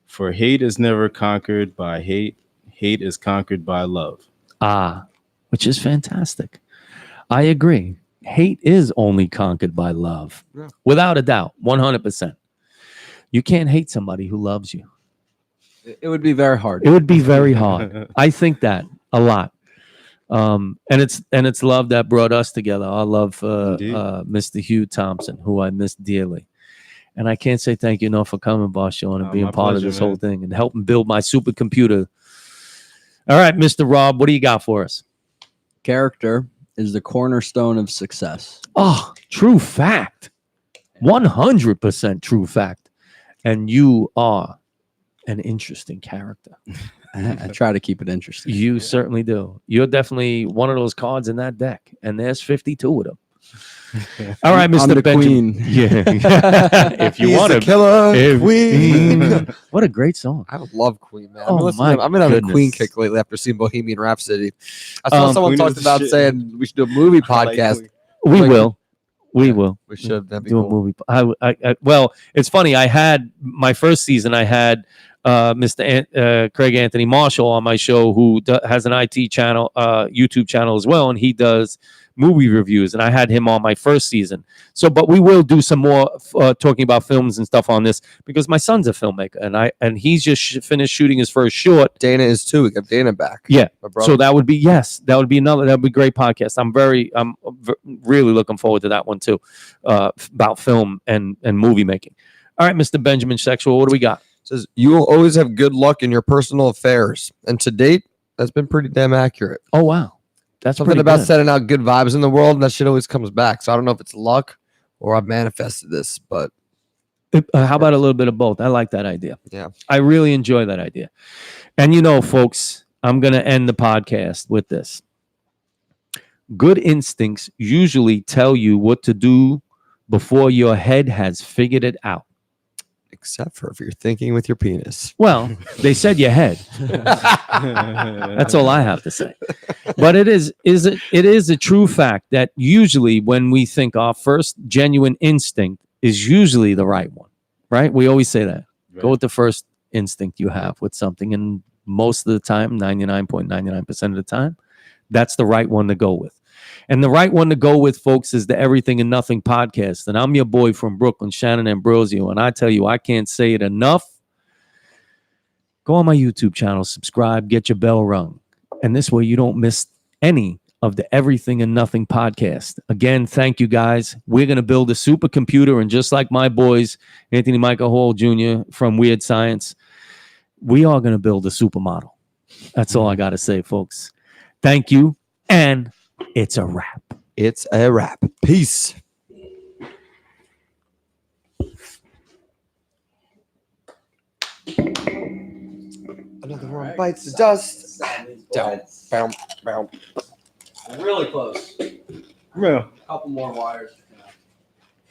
for hate is never conquered by hate. Hate is conquered by love. Which is fantastic. I agree. Hate is only conquered by love. Yeah. Without a doubt, 100%. You can't hate somebody who loves you. it would be very hard. It would be very hard. I think that a lot. And it's love that brought us together. I love Mr. Hugh Thompson, who I miss dearly. And I can't say thank you enough for coming, Barshawn, and being part of this whole thing and helping build my supercomputer All right, Mr. Rob, what do you got for us? Character is the cornerstone of success. Oh, true fact. 100% true fact. And you are an interesting character. I try to keep it interesting. You certainly do. You're definitely one of those cards in that deck, and there's 52 of them. All right, I'm Mr. the Benjamin. queen. Yeah. If you He's want the to. killer queen. What a great song. I love Queen, man. Oh, my I've been on a goodness. Queen kick lately after seeing Bohemian Rhapsody. I saw someone Queen talked is the about shit. saying we should do a movie I like podcast. Queen. We Like- will. We Yeah, will. We should. That'd be Do a cool. movie. Well, it's funny. I had my first season. I had Mr. Craig Anthony Marshall on my show, who has an IT channel, YouTube channel as well, and he does movie reviews. And I had him on my first season. So, but we will do some more talking about films and stuff on this because my son's a filmmaker, and he's just finished shooting his first short. Dana is too. We got Dana back. Yeah. My brother. So that would be that would be a great podcast. I'm really looking forward to that one too, about film and movie making. All right, Mr. Benjamin Sexual, what do we got? Says you will always have good luck in your personal affairs, and to date, that's been pretty damn accurate. Oh wow, that's Something pretty about good. sending out good vibes in the world, and that shit always comes back. So I don't know if it's luck or I've manifested this, but How about a little bit of both? I like that idea. Yeah. I really enjoy that idea. And you know, folks, I'm going to end the podcast with this. Good instincts usually tell you what to do before your head has figured it out. except for if you're thinking with your penis. Well, they said your head. That's all I have to say. But it is a true fact that usually when we think our first genuine instinct is usually the right one, right? We always say that. Go with the first instinct you have with something. And most of the time, 99.99% of the time, that's the right one to go with. And the right one to go with, folks, is the Everything and Nothing podcast. And I'm your boy from Brooklyn, Shannon Ambrosio. And I tell you, I can't say it enough. Go on my YouTube channel, subscribe, get your bell rung. And this way you don't miss any of the Everything and Nothing podcast. Again, thank you guys. We're going to build a supercomputer. And just like my boys, Anthony Michael Hall Jr. from Weird Science, we are going to build a supermodel. That's all I got to say, folks. Thank you. And it's a wrap. It's a wrap. Peace. Another one bites the dust. Down, bound, bound. Really close. Yeah. Couple more wires.